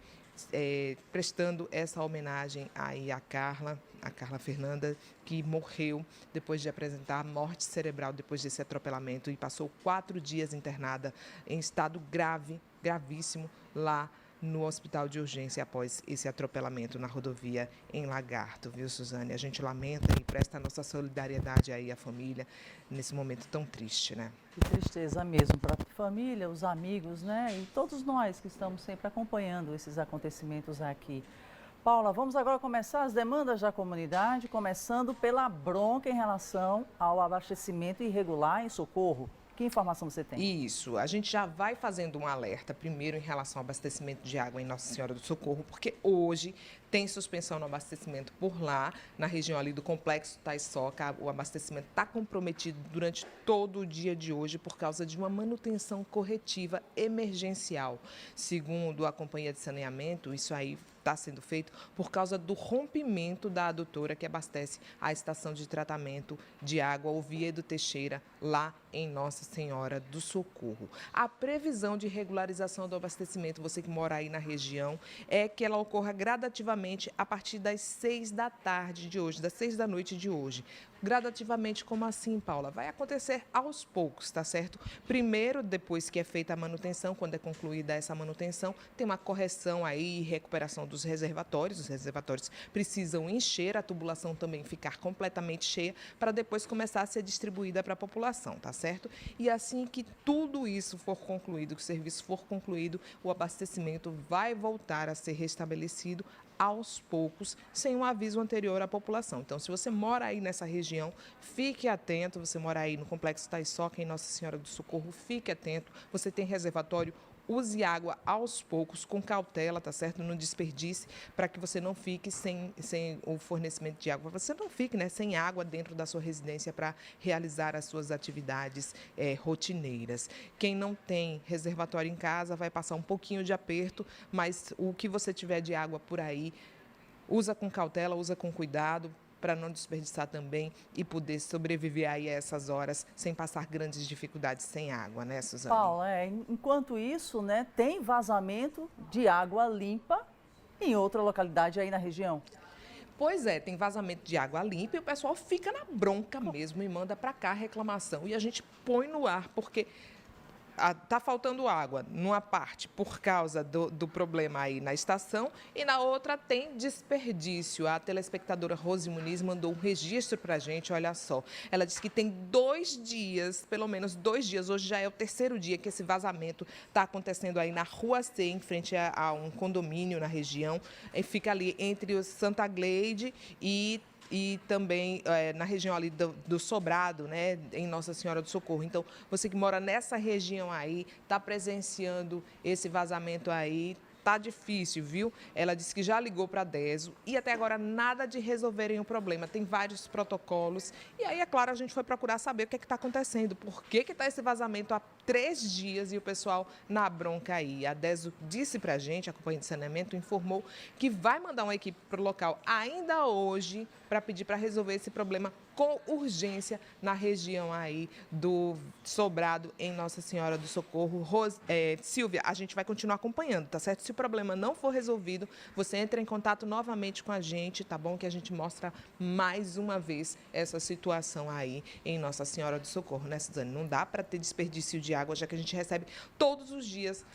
prestando essa homenagem aí a Carla. a Carla Fernanda, que morreu depois de apresentar morte cerebral depois desse atropelamento e passou 4 dias internada em estado grave, gravíssimo, lá no hospital de urgência após esse atropelamento na rodovia em Lagarto, viu, Suzane? A gente lamenta e presta a nossa solidariedade aí à família nesse momento tão triste, né? Que tristeza mesmo para a família, os amigos, né? E todos nós que estamos sempre acompanhando esses acontecimentos aqui. Paula, vamos agora começar as demandas da comunidade, começando pela bronca em relação ao abastecimento irregular em Socorro. Que informação você tem? Isso, a gente já vai fazendo um alerta primeiro em relação ao abastecimento de água em Nossa Senhora do Socorro, porque hoje tem suspensão no abastecimento por lá, na região ali do Complexo Taiçoca. O abastecimento está comprometido durante todo o dia de hoje por causa de uma manutenção corretiva emergencial. Segundo a Companhia de Saneamento, isso aí está sendo feito por causa do rompimento da adutora que abastece a estação de tratamento de água Oviedo Teixeira, lá em Nossa Senhora do Socorro. A previsão de regularização do abastecimento, você que mora aí na região, é que ela ocorra gradativamente a partir das 6 da tarde de hoje, das 6 da noite de hoje. Gradativamente, como assim, Paula? Vai acontecer aos poucos, tá certo? Primeiro, depois que é feita a manutenção, quando é concluída essa manutenção, tem uma correção aí e recuperação dos reservatórios. Os reservatórios precisam encher, a tubulação também ficar completamente cheia, para depois começar a ser distribuída para a população, tá certo? E assim que tudo isso for concluído, que o serviço for concluído, o abastecimento vai voltar a ser restabelecido aos poucos, sem um aviso anterior à população. Então, se você mora aí nessa região, fique atento. Você mora aí no Complexo Taiçoca, em Nossa Senhora do Socorro, fique atento. Você tem reservatório, use água aos poucos, com cautela, tá certo? Não desperdice, para que você não fique sem o fornecimento de água. Você não fique, né, sem água dentro da sua residência para realizar as suas atividades rotineiras. Quem não tem reservatório em casa vai passar um pouquinho de aperto, mas o que você tiver de água por aí, usa com cautela, usa com cuidado, para não desperdiçar também e poder sobreviver aí a essas horas sem passar grandes dificuldades sem água, né, Suzane? Paula, enquanto isso, né, tem vazamento de água limpa em outra localidade aí na região. Pois é, tem vazamento de água limpa e o pessoal fica na bronca mesmo e manda para cá a reclamação. E a gente põe no ar, porque está faltando água numa parte por causa do problema aí na estação e na outra tem desperdício. A telespectadora Rose Muniz mandou um registro para a gente, olha só. Ela disse que tem 2 dias, pelo menos 2 dias, hoje já é o 3º dia que esse vazamento está acontecendo aí na Rua C, em frente a um condomínio na região. Fica ali entre o Santa Gleide e também na região ali do Sobrado, né, em Nossa Senhora do Socorro. Então, você que mora nessa região aí, está presenciando esse vazamento aí, tá difícil, viu? Ela disse que já ligou para a DESO e até agora nada de resolverem o problema. Tem vários protocolos e aí, é claro, a gente foi procurar saber o que está acontecendo. Por que está esse vazamento há 3 dias e o pessoal na bronca aí? A DESO disse para a gente, a Companhia de Saneamento informou que vai mandar uma equipe para o local ainda hoje para pedir para resolver esse problema com urgência na região aí do Sobrado, em Nossa Senhora do Socorro. Silvia, a gente vai continuar acompanhando, tá certo? Se o problema não for resolvido, você entra em contato novamente com a gente, tá bom? Que a gente mostra mais uma vez essa situação aí em Nossa Senhora do Socorro, né, Suzane? Não dá para ter desperdício de água, já que a gente recebe todos os dias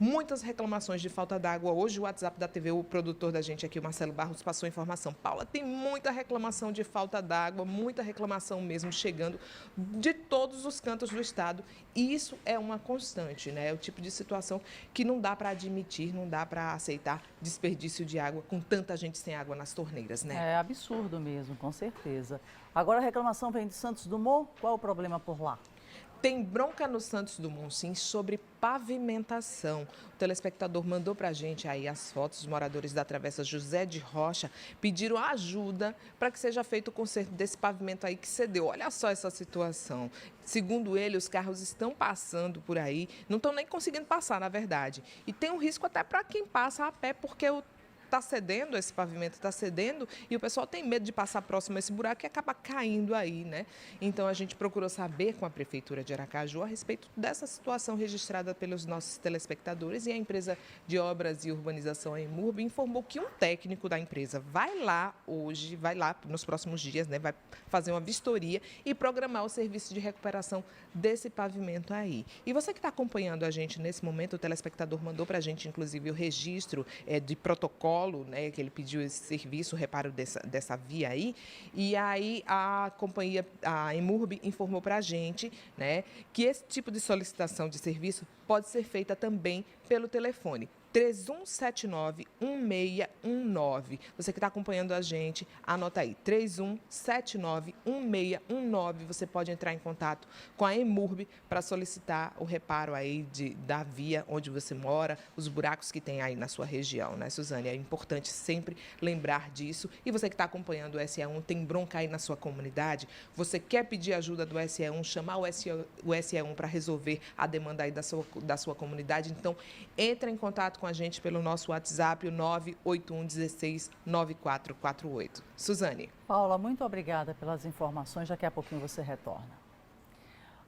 muitas reclamações de falta d'água. Hoje o WhatsApp da TV, o produtor da gente aqui, o Marcelo Barros, passou informação. Paula, tem muita reclamação de falta d'água, muita reclamação mesmo chegando de todos os cantos do estado. E isso é uma constante, né? É o tipo de situação que não dá para admitir, não dá para aceitar desperdício de água com tanta gente sem água nas torneiras, né? É absurdo mesmo, com certeza. Agora a reclamação vem de Santos Dumont. Qual o problema por lá? Tem bronca no Santos Dumont, sim, sobre pavimentação. O telespectador mandou para a gente aí as fotos. Os moradores da Travessa José de Rocha pediram ajuda para que seja feito o conserto desse pavimento aí que cedeu. Olha só essa situação. Segundo ele, os carros estão passando por aí, não estão nem conseguindo passar, na verdade. E tem um risco até para quem passa a pé, porque está cedendo, esse pavimento está cedendo, e o pessoal tem medo de passar próximo a esse buraco e acaba caindo aí, né? Então a gente procurou saber com a Prefeitura de Aracaju a respeito dessa situação registrada pelos nossos telespectadores, e a empresa de obras e urbanização, a EMURB, informou que um técnico da empresa vai lá hoje, vai lá nos próximos dias, né? Vai fazer uma vistoria e programar o serviço de recuperação desse pavimento aí. E você que está acompanhando a gente nesse momento, o telespectador mandou para a gente, inclusive, o registro de protocolo, né, que ele pediu esse serviço, o reparo dessa via aí, e aí a companhia, a EMURB, informou para a gente, né, que esse tipo de solicitação de serviço pode ser feita também pelo telefone 3179-1619. Você que está acompanhando a gente, anota aí, 3179-1619. Você pode entrar em contato com a EMURB para solicitar o reparo aí da via onde você mora, os buracos que tem aí na sua região, né, Suzane? É importante sempre lembrar disso. E você que está acompanhando o SE1, tem bronca aí na sua comunidade, você quer pedir ajuda do SE1, chamar o SE1 para resolver a demanda aí da sua comunidade, então entra em contato com a gente pelo nosso WhatsApp, o 981169448. Suzane. Paula, muito obrigada pelas informações. Daqui a pouquinho você retorna.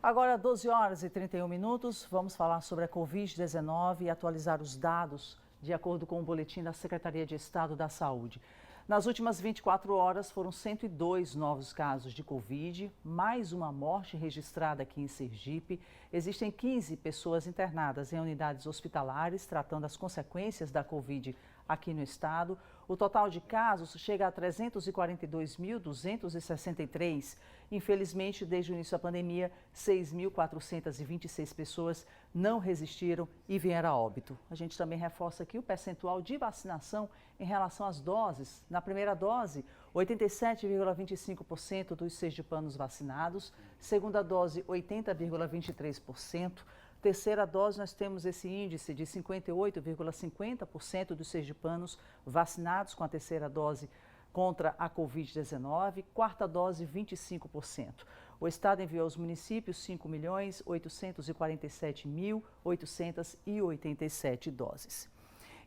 Agora, 12 horas e 31 minutos, vamos falar sobre a Covid-19 e atualizar os dados de acordo com o boletim da Secretaria de Estado da Saúde. Nas últimas 24 horas, foram 102 novos casos de Covid, mais uma morte registrada aqui em Sergipe. Existem 15 pessoas internadas em unidades hospitalares tratando as consequências da Covid aqui no estado. O total de casos chega a 342.263. Infelizmente, desde o início da pandemia, 6.426 pessoas não resistiram e vieram a óbito. A gente também reforça aqui o percentual de vacinação em relação às doses. Na primeira dose, 87,25% dos sergipanos vacinados. Segunda dose, 80,23%. Terceira dose, nós temos esse índice de 58,50% dos sergipanos vacinados com a terceira dose contra a Covid-19. Quarta dose, 25%. O estado enviou aos municípios 5.847.887 doses.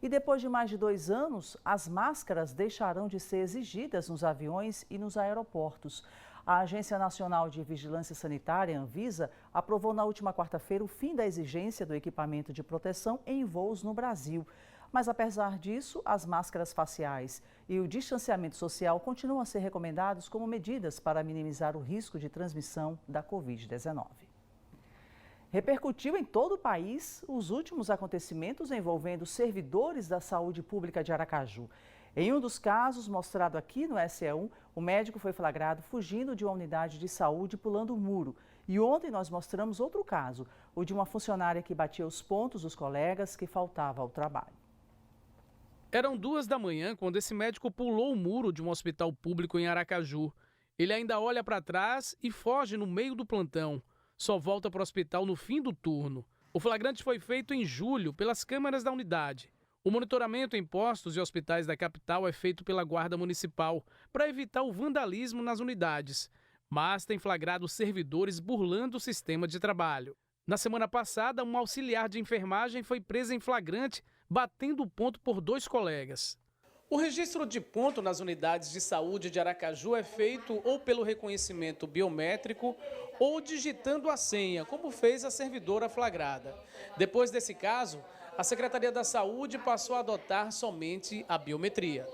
E depois de mais de 2 anos, as máscaras deixarão de ser exigidas nos aviões e nos aeroportos. A Agência Nacional de Vigilância Sanitária, Anvisa, aprovou na última quarta-feira o fim da exigência do equipamento de proteção em voos no Brasil. Mas, apesar disso, as máscaras faciais e o distanciamento social continuam a ser recomendados como medidas para minimizar o risco de transmissão da Covid-19. Repercutiu em todo o país os últimos acontecimentos envolvendo servidores da saúde pública de Aracaju. Em um dos casos, mostrado aqui no SE1, o médico foi flagrado fugindo de uma unidade de saúde pulando o muro. E ontem nós mostramos outro caso, o de uma funcionária que batia os pontos dos colegas que faltava ao trabalho. Eram 2 da manhã quando esse médico pulou o muro de um hospital público em Aracaju. Ele ainda olha para trás e foge no meio do plantão. Só volta para o hospital no fim do turno. O flagrante foi feito em julho pelas câmeras da unidade. O monitoramento em postos e hospitais da capital é feito pela Guarda Municipal para evitar o vandalismo nas unidades, mas tem flagrado servidores burlando o sistema de trabalho. Na semana passada, um auxiliar de enfermagem foi preso em flagrante, batendo ponto por 2 colegas. O registro de ponto nas unidades de saúde de Aracaju é feito ou pelo reconhecimento biométrico ou digitando a senha, como fez a servidora flagrada. Depois desse caso, a Secretaria da Saúde passou a adotar somente a biometria.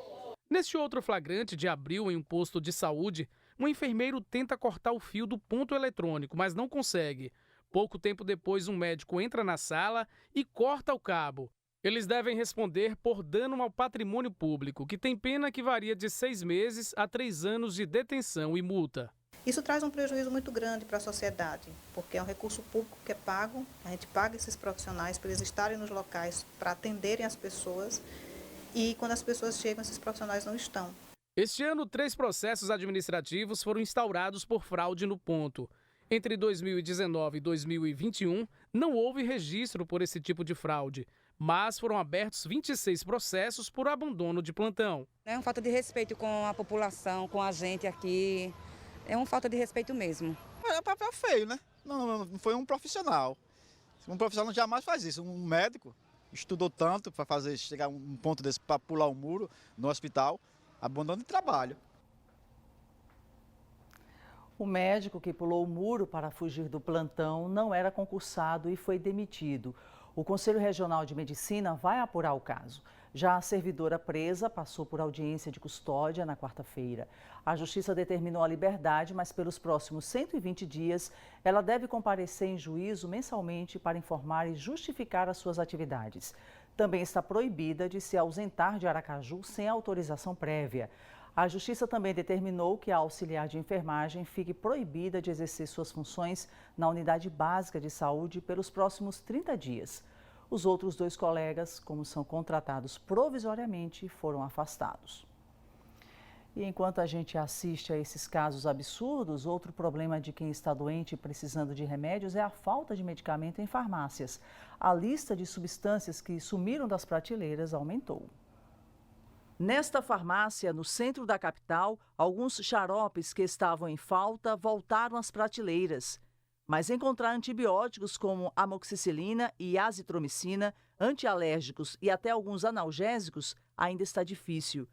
Neste outro flagrante de abril em um posto de saúde, um enfermeiro tenta cortar o fio do ponto eletrônico, mas não consegue. Pouco tempo depois, um médico entra na sala e corta o cabo. Eles devem responder por dano ao patrimônio público, que tem pena que varia de 6 meses a 3 anos de detenção e multa. Isso traz um prejuízo muito grande para a sociedade, porque é um recurso público que é pago, a gente paga esses profissionais para eles estarem nos locais, para atenderem as pessoas, e quando as pessoas chegam, esses profissionais não estão. Este ano, 3 processos administrativos foram instaurados por fraude no ponto. Entre 2019 e 2021, não houve registro por esse tipo de fraude, mas foram abertos 26 processos por abandono de plantão. É uma falta de respeito com a população, com a gente aqui. É uma falta de respeito mesmo. É papel feio, né? Não foi um profissional. Um profissional jamais faz isso. Um médico estudou tanto para chegar a um ponto desse, para pular o muro no hospital, abandona o trabalho. O médico que pulou o muro para fugir do plantão não era concursado e foi demitido. O Conselho Regional de Medicina vai apurar o caso. Já a servidora presa passou por audiência de custódia na quarta-feira. A Justiça determinou a liberdade, mas pelos próximos 120 dias, ela deve comparecer em juízo mensalmente para informar e justificar as suas atividades. Também está proibida de se ausentar de Aracaju sem autorização prévia. A Justiça também determinou que a auxiliar de enfermagem fique proibida de exercer suas funções na unidade básica de saúde pelos próximos 30 dias. Os outros 2 colegas, como são contratados provisoriamente, foram afastados. E enquanto a gente assiste a esses casos absurdos, outro problema de quem está doente e precisando de remédios é a falta de medicamento em farmácias. A lista de substâncias que sumiram das prateleiras aumentou. Nesta farmácia, no centro da capital, alguns xaropes que estavam em falta voltaram às prateleiras. Mas encontrar antibióticos como amoxicilina e azitromicina, antialérgicos e até alguns analgésicos ainda está difícil.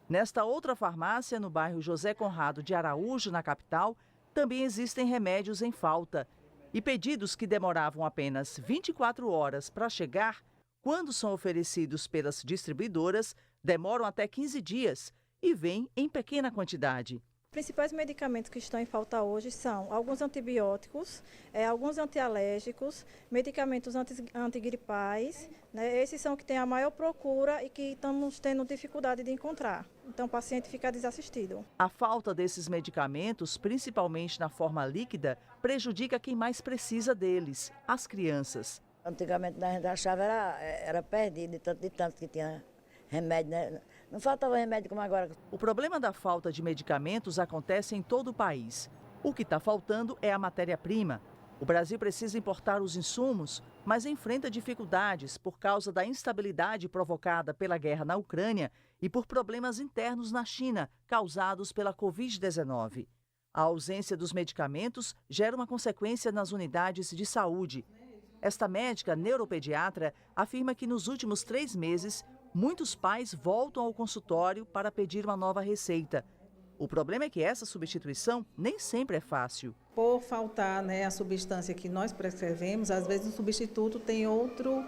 Nesta outra farmácia, no bairro José Conrado de Araújo, na capital, também existem remédios em falta. E pedidos que demoravam apenas 24 horas para chegar, quando são oferecidos pelas distribuidoras, demoram até 15 dias e vêm em pequena quantidade. Os principais medicamentos que estão em falta hoje são alguns antibióticos, alguns antialérgicos, medicamentos antigripais, né? Esses são que têm a maior procura e que estamos tendo dificuldade de encontrar. Então o paciente fica desassistido. A falta desses medicamentos, principalmente na forma líquida, prejudica quem mais precisa deles, as crianças. Antigamente a gente achava era perdido de tanto que tinha remédio, né? Não faltava remédio como agora. O problema da falta de medicamentos acontece em todo o país. O que está faltando é a matéria-prima. O Brasil precisa importar os insumos, mas enfrenta dificuldades por causa da instabilidade provocada pela guerra na Ucrânia e por problemas internos na China, causados pela Covid-19. A ausência dos medicamentos gera uma consequência nas unidades de saúde. Esta médica neuropediatra afirma que nos últimos 3 meses, muitos pais voltam ao consultório para pedir uma nova receita. O problema é que essa substituição nem sempre é fácil. Por faltar, a substância que nós prescrevemos, às vezes o substituto tem outro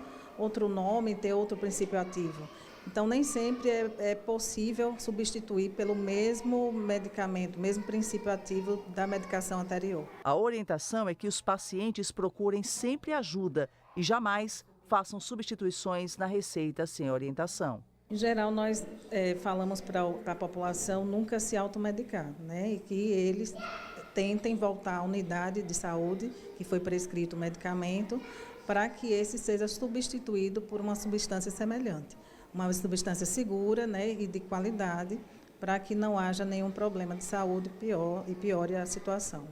nome, tem outro princípio ativo. Então, nem sempre é possível substituir pelo mesmo medicamento, mesmo princípio ativo da medicação anterior. A orientação é que os pacientes procurem sempre ajuda e jamais façam substituições na receita sem orientação. Em geral, nós falamos para a população nunca se automedicar, e que eles tentem voltar à unidade de saúde que foi prescrito o medicamento para que esse seja substituído por uma substância semelhante. Uma substância segura e de qualidade para que não haja nenhum problema de saúde piore a situação.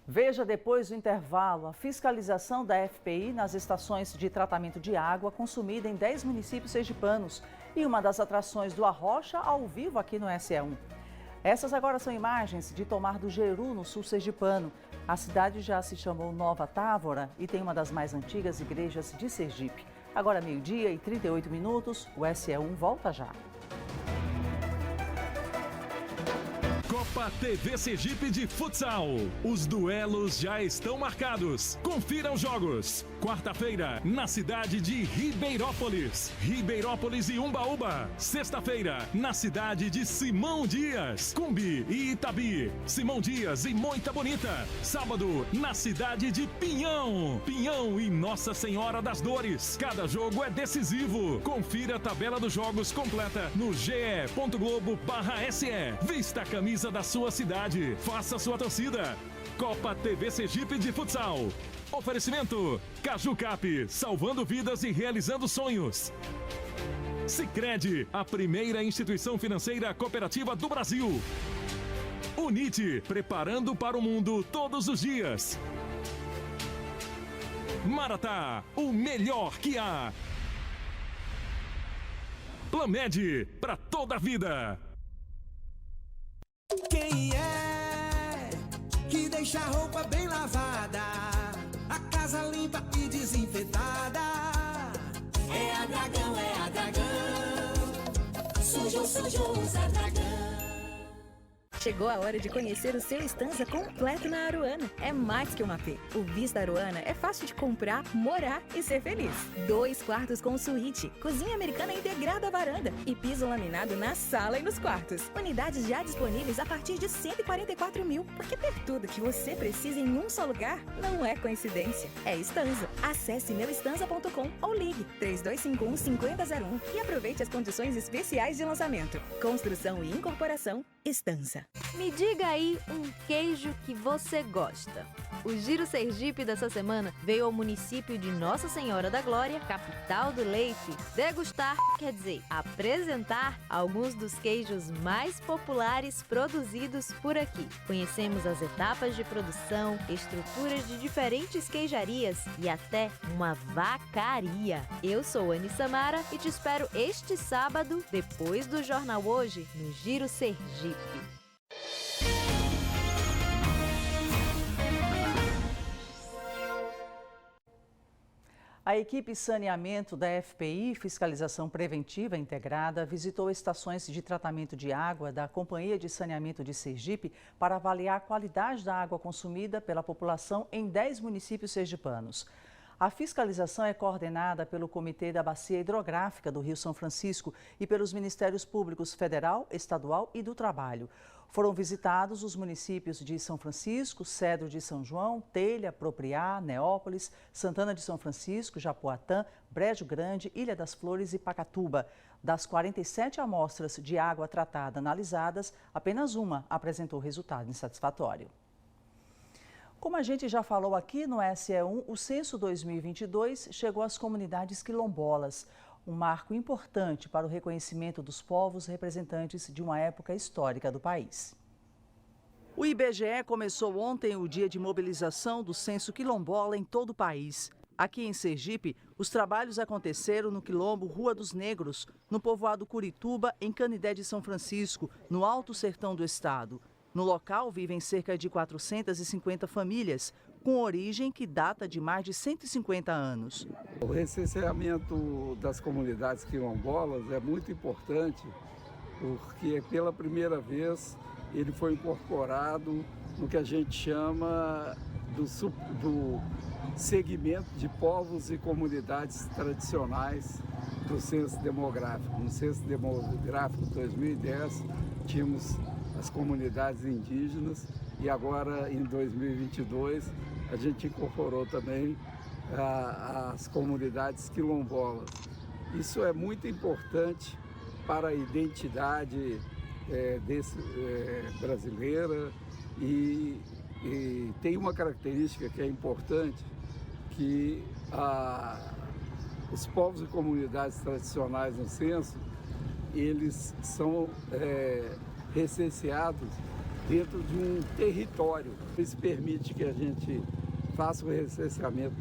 Veja depois do intervalo a fiscalização da FPI nas estações de tratamento de água consumida em 10 municípios sergipanos e uma das atrações do Arrocha ao vivo aqui no SE1. Essas agora são imagens de Tomar do Jeru, no sul sergipano. A cidade já se chamou Nova Távora e tem uma das mais antigas igrejas de Sergipe. Agora 12h38, o SE1 volta já. Copa TV Sergipe de Futsal. Os duelos já estão marcados. Confira os jogos. Quarta-feira, na cidade de Ribeirópolis. Ribeirópolis e Umbaúba. Sexta-feira, na cidade de Simão Dias. Cumbi e Itabi. Simão Dias e Moita Bonita. Sábado, na cidade de Pinhão. Pinhão e Nossa Senhora das Dores. Cada jogo é decisivo. Confira a tabela dos jogos completa no ge.globo.se. Vista a camisa da sua cidade. Faça sua torcida. Copa TV Sergipe de Futsal. Oferecimento Caju Cap, salvando vidas e realizando sonhos. Sicredi, a primeira instituição financeira cooperativa do Brasil. Unite, preparando para o mundo todos os dias. Maratá, o melhor que há. Plamed, para toda a vida. Quem é que deixa a roupa bem lavada, a casa limpa e desinfetada? Chegou a hora de conhecer o seu Estanza completo na Aruana. É mais que um AP. O Vista Aruana é fácil de comprar, morar e ser feliz. 2 quartos com suíte, cozinha americana integrada à varanda e piso laminado na sala e nos quartos. Unidades já disponíveis a partir de 144 mil. Porque ter tudo que você precisa em um só lugar não é coincidência. É Estanza. Acesse meuestanza.com ou ligue 3251-5001 e aproveite as condições especiais de lançamento. Construção e incorporação Estanza. Me diga aí um queijo que você gosta. O Giro Sergipe dessa semana veio ao município de Nossa Senhora da Glória, capital do leite, degustar, quer dizer, apresentar alguns dos queijos mais populares produzidos por aqui. Conhecemos as etapas de produção, estruturas de diferentes queijarias e até uma vacaria. Eu sou Anny Samara e te espero este sábado, depois do Jornal Hoje, no Giro Sergipe. A equipe Saneamento da FPI, Fiscalização Preventiva Integrada, visitou estações de tratamento de água da Companhia de Saneamento de Sergipe para avaliar a qualidade da água consumida pela população em 10 municípios sergipanos. A fiscalização é coordenada pelo Comitê da Bacia Hidrográfica do Rio São Francisco e pelos Ministérios Públicos Federal, Estadual e do Trabalho. Foram visitados os municípios de São Francisco, Cedro de São João, Telha, Propriá, Neópolis, Santana de São Francisco, Japoatã, Brejo Grande, Ilha das Flores e Pacatuba. Das 47 amostras de água tratada analisadas, apenas uma apresentou resultado insatisfatório. Como a gente já falou aqui no SE1, o Censo 2022 chegou às comunidades quilombolas, um marco importante para o reconhecimento dos povos representantes de uma época histórica do país. O IBGE começou ontem o dia de mobilização do Censo Quilombola em todo o país. Aqui em Sergipe, os trabalhos aconteceram no quilombo Rua dos Negros, no povoado Curituba, em Canidé de São Francisco, no Alto Sertão do estado. No local vivem cerca de 450 famílias, com origem que data de mais de 150 anos. O recenseamento das comunidades quilombolas é muito importante, porque pela primeira vez ele foi incorporado no que a gente chama do segmento de povos e comunidades tradicionais do Censo Demográfico. No Censo Demográfico 2010 tínhamos as comunidades indígenas e agora em 2022 a gente incorporou também as comunidades quilombolas. Isso é muito importante para a identidade brasileira e tem uma característica que é importante, que os povos e comunidades tradicionais no censo, eles são recenseados dentro de um território. Isso permite que a gente faça o recenseamento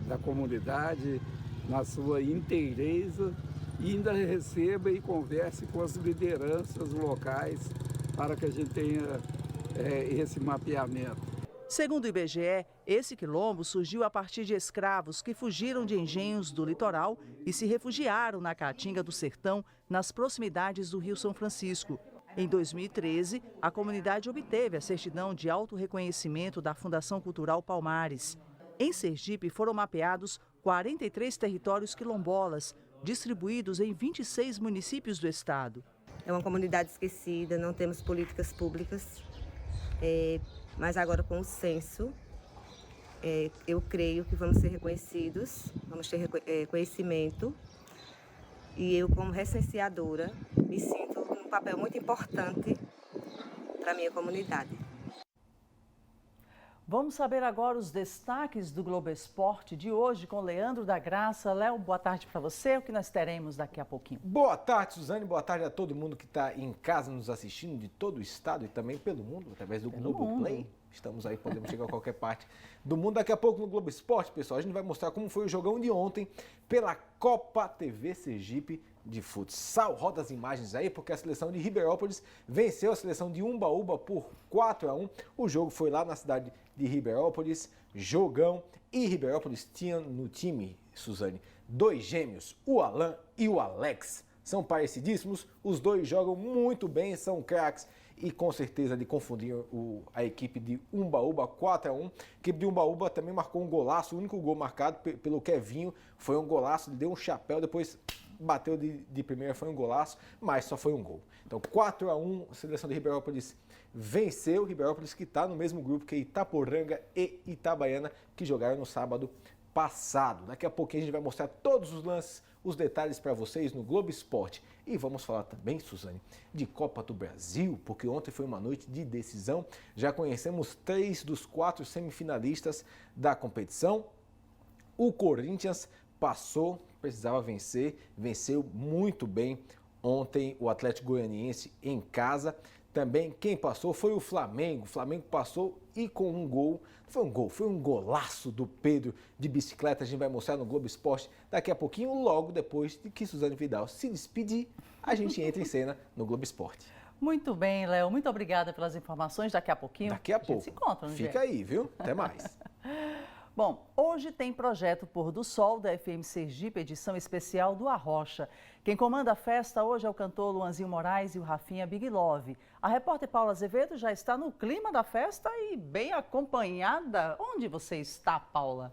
da comunidade na sua inteireza e ainda receba e converse com as lideranças locais para que a gente tenha esse mapeamento. Segundo o IBGE, esse quilombo surgiu a partir de escravos que fugiram de engenhos do litoral e se refugiaram na Caatinga do Sertão, nas proximidades do Rio São Francisco. Em 2013, a comunidade obteve a certidão de autorreconhecimento da Fundação Cultural Palmares. Em Sergipe, foram mapeados 43 territórios quilombolas, distribuídos em 26 municípios do estado. É uma comunidade esquecida, não temos políticas públicas, mas agora com o censo, eu creio que vamos ser reconhecidos, vamos ter conhecimento, e eu, como recenseadora, me sinto um papel muito importante para a minha comunidade. Vamos saber agora os destaques do Globo Esporte de hoje com Leandro da Graça. Léo, boa tarde para você. O que nós teremos daqui a pouquinho? Boa tarde, Suzane. Boa tarde a todo mundo que está em casa nos assistindo, de todo o estado e também pelo mundo, através do Globoplay. Estamos aí, podemos chegar a qualquer parte do mundo. Daqui a pouco no Globo Esporte, pessoal, a gente vai mostrar como foi o jogão de ontem pela Copa TV Sergipe de futsal. Roda as imagens aí, porque a seleção de Ribeirópolis venceu a seleção de Umbaúba por 4-1. O jogo foi lá na cidade de Ribeirópolis, jogão. E Ribeirópolis tinha no time, Suzane, 2 gêmeos, o Alan e o Alex. são parecidíssimos, os dois jogam muito bem, são craques e com certeza de confundir a equipe de Umbaúba 4-1. A equipe de Umbaúba também marcou um golaço, o único gol marcado pelo Kevinho foi um golaço, ele deu um chapéu, depois bateu de primeira, foi um golaço, mas só foi um gol. Então 4-1, a seleção de Ribeirópolis venceu, Ribeirópolis que está no mesmo grupo que Itaporanga e Itabaiana, que jogaram no sábado passado. Daqui a pouquinho a gente vai mostrar todos os lances, os detalhes para vocês no Globo Esporte. E vamos falar também, Suzane, de Copa do Brasil, porque ontem foi uma noite de decisão. Já conhecemos 3 dos 4 semifinalistas da competição. O Corinthians passou, precisava vencer, venceu muito bem ontem o Atlético Goianiense em casa. Também quem passou foi o Flamengo. O Flamengo passou e com um gol. Foi um gol, foi um golaço do Pedro de bicicleta. A gente vai mostrar no Globo Esporte daqui a pouquinho, logo depois de que Suzane Vidal se despedir. A gente entra em cena no Globo Esporte. Muito bem, Léo. Muito obrigada pelas informações. Daqui a pouquinho Daqui a pouco. gente se encontra, não é? Fica aí, viu? Até mais. Bom, hoje tem projeto Pôr do Sol da FM Sergipe, edição especial do Arrocha. Quem comanda a festa hoje é o cantor Luanzinho Moraes e o Rafinha Big Love. A repórter Paula Azevedo já está no clima da festa e bem acompanhada. Onde você está, Paula?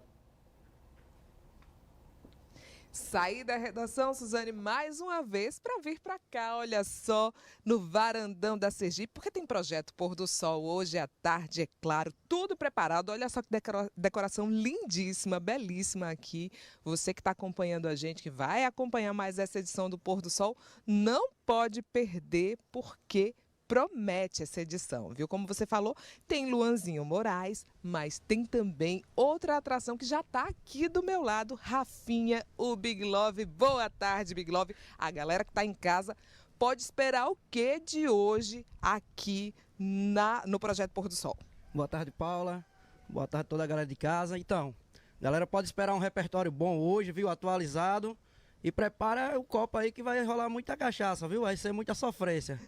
Saí da redação, Suzane, mais uma vez para vir para cá, olha só, no varandão da Sergipe, porque tem projeto Pôr do Sol hoje à tarde, é claro, tudo preparado. Olha só que decoração lindíssima, belíssima aqui. Você que está acompanhando a gente, que vai acompanhar mais essa edição do Pôr do Sol, não pode perder, porque promete essa edição, viu? Como você falou, tem Luanzinho Moraes, mas tem também outra atração que já está aqui do meu lado, Rafinha, o Big Love. Boa tarde, Big Love. A galera que está em casa pode esperar o que de hoje aqui no Projeto Pôr do Sol? Boa tarde, Paula. Boa tarde a toda a galera de casa. Então, a galera pode esperar um repertório bom hoje, viu? Atualizado. E prepara o copo aí que vai rolar muita cachaça, viu? Vai ser muita sofrência.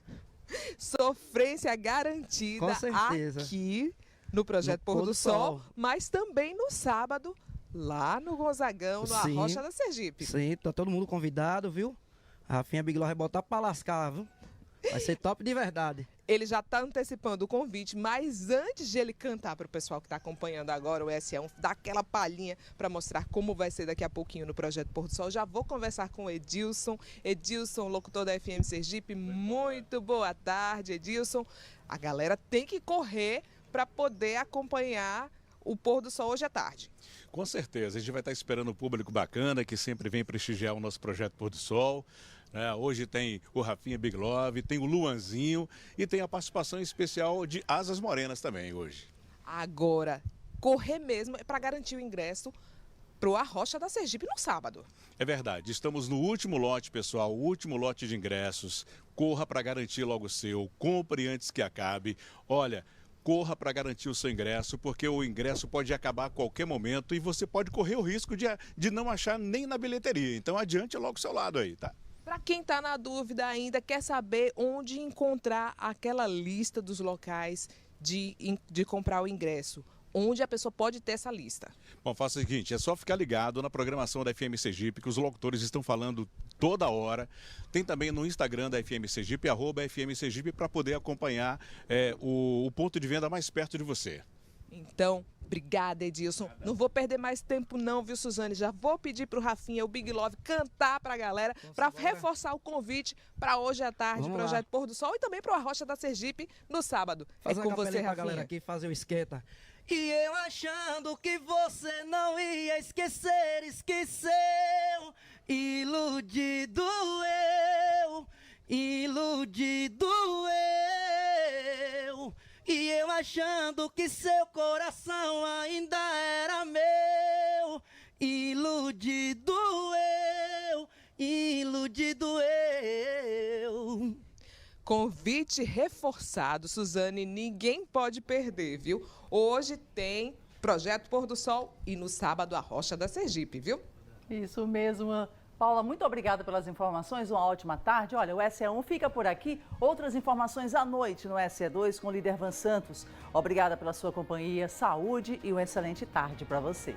Sofrência garantida aqui no Projeto Pôr do Sol, mas também no sábado, lá no Gonzagão, no Arrocha da Sergipe. Sim, tá todo mundo convidado, viu? A Rafinha Big Love vai botar pra lascar, viu? Vai ser top de verdade. Ele já está antecipando o convite, mas antes de ele cantar para o pessoal que está acompanhando agora o SE1, dar aquela palhinha para mostrar como vai ser daqui a pouquinho no Projeto Pôr do Sol, já vou conversar com o Edilson. Edilson, locutor da FM Sergipe, muito boa tarde, Edilson. A galera tem que correr para poder acompanhar o Pôr do Sol hoje à tarde. Com certeza, a gente vai estar esperando o público bacana que sempre vem prestigiar o nosso Projeto Pôr do Sol. Hoje tem o Rafinha Big Love, tem o Luanzinho e tem a participação especial de Asas Morenas também hoje. Agora, correr mesmo é para garantir o ingresso para o Arrocha da Sergipe no sábado. É verdade, estamos no último lote, pessoal, o último lote de ingressos. Corra para garantir logo o seu, compre antes que acabe. Olha, corra para garantir o seu ingresso, porque o ingresso pode acabar a qualquer momento e você pode correr o risco de não achar nem na bilheteria. Então adiante logo o seu lado aí, tá? Para quem está na dúvida ainda, quer saber onde encontrar aquela lista dos locais de comprar o ingresso, onde a pessoa pode ter essa lista? Bom, faça o seguinte, é só ficar ligado na programação da FM Sergipe, que os locutores estão falando toda hora. Tem também no Instagram da FM Sergipe, @FM Sergipe, para poder acompanhar o ponto de venda mais perto de você. Então, obrigada, Edilson. Não vou perder mais tempo não, viu, Suzane? Já vou pedir pro Rafinha, o Big Love, cantar pra galera, para reforçar o convite para hoje à tarde, Vamos Projeto lá. Pôr do Sol e também pro Arrocha da Sergipe no sábado. Faz é com você, pra Rafinha. galera aqui fazer o esquenta. E eu achando que você não ia esquecer, esqueceu. Iludido eu, iludido eu. E eu achando que seu coração ainda era meu. Iludido eu, iludido eu. Convite reforçado, Suzane, ninguém pode perder, viu? Hoje tem Projeto Pôr do Sol e no sábado Arrocha da Sergipe, viu? Isso mesmo. Paula, muito obrigada pelas informações, uma ótima tarde. Olha, o SE1 fica por aqui, outras informações à noite no SE2 com o líder Van Santos. Obrigada pela sua companhia, saúde e uma excelente tarde para você.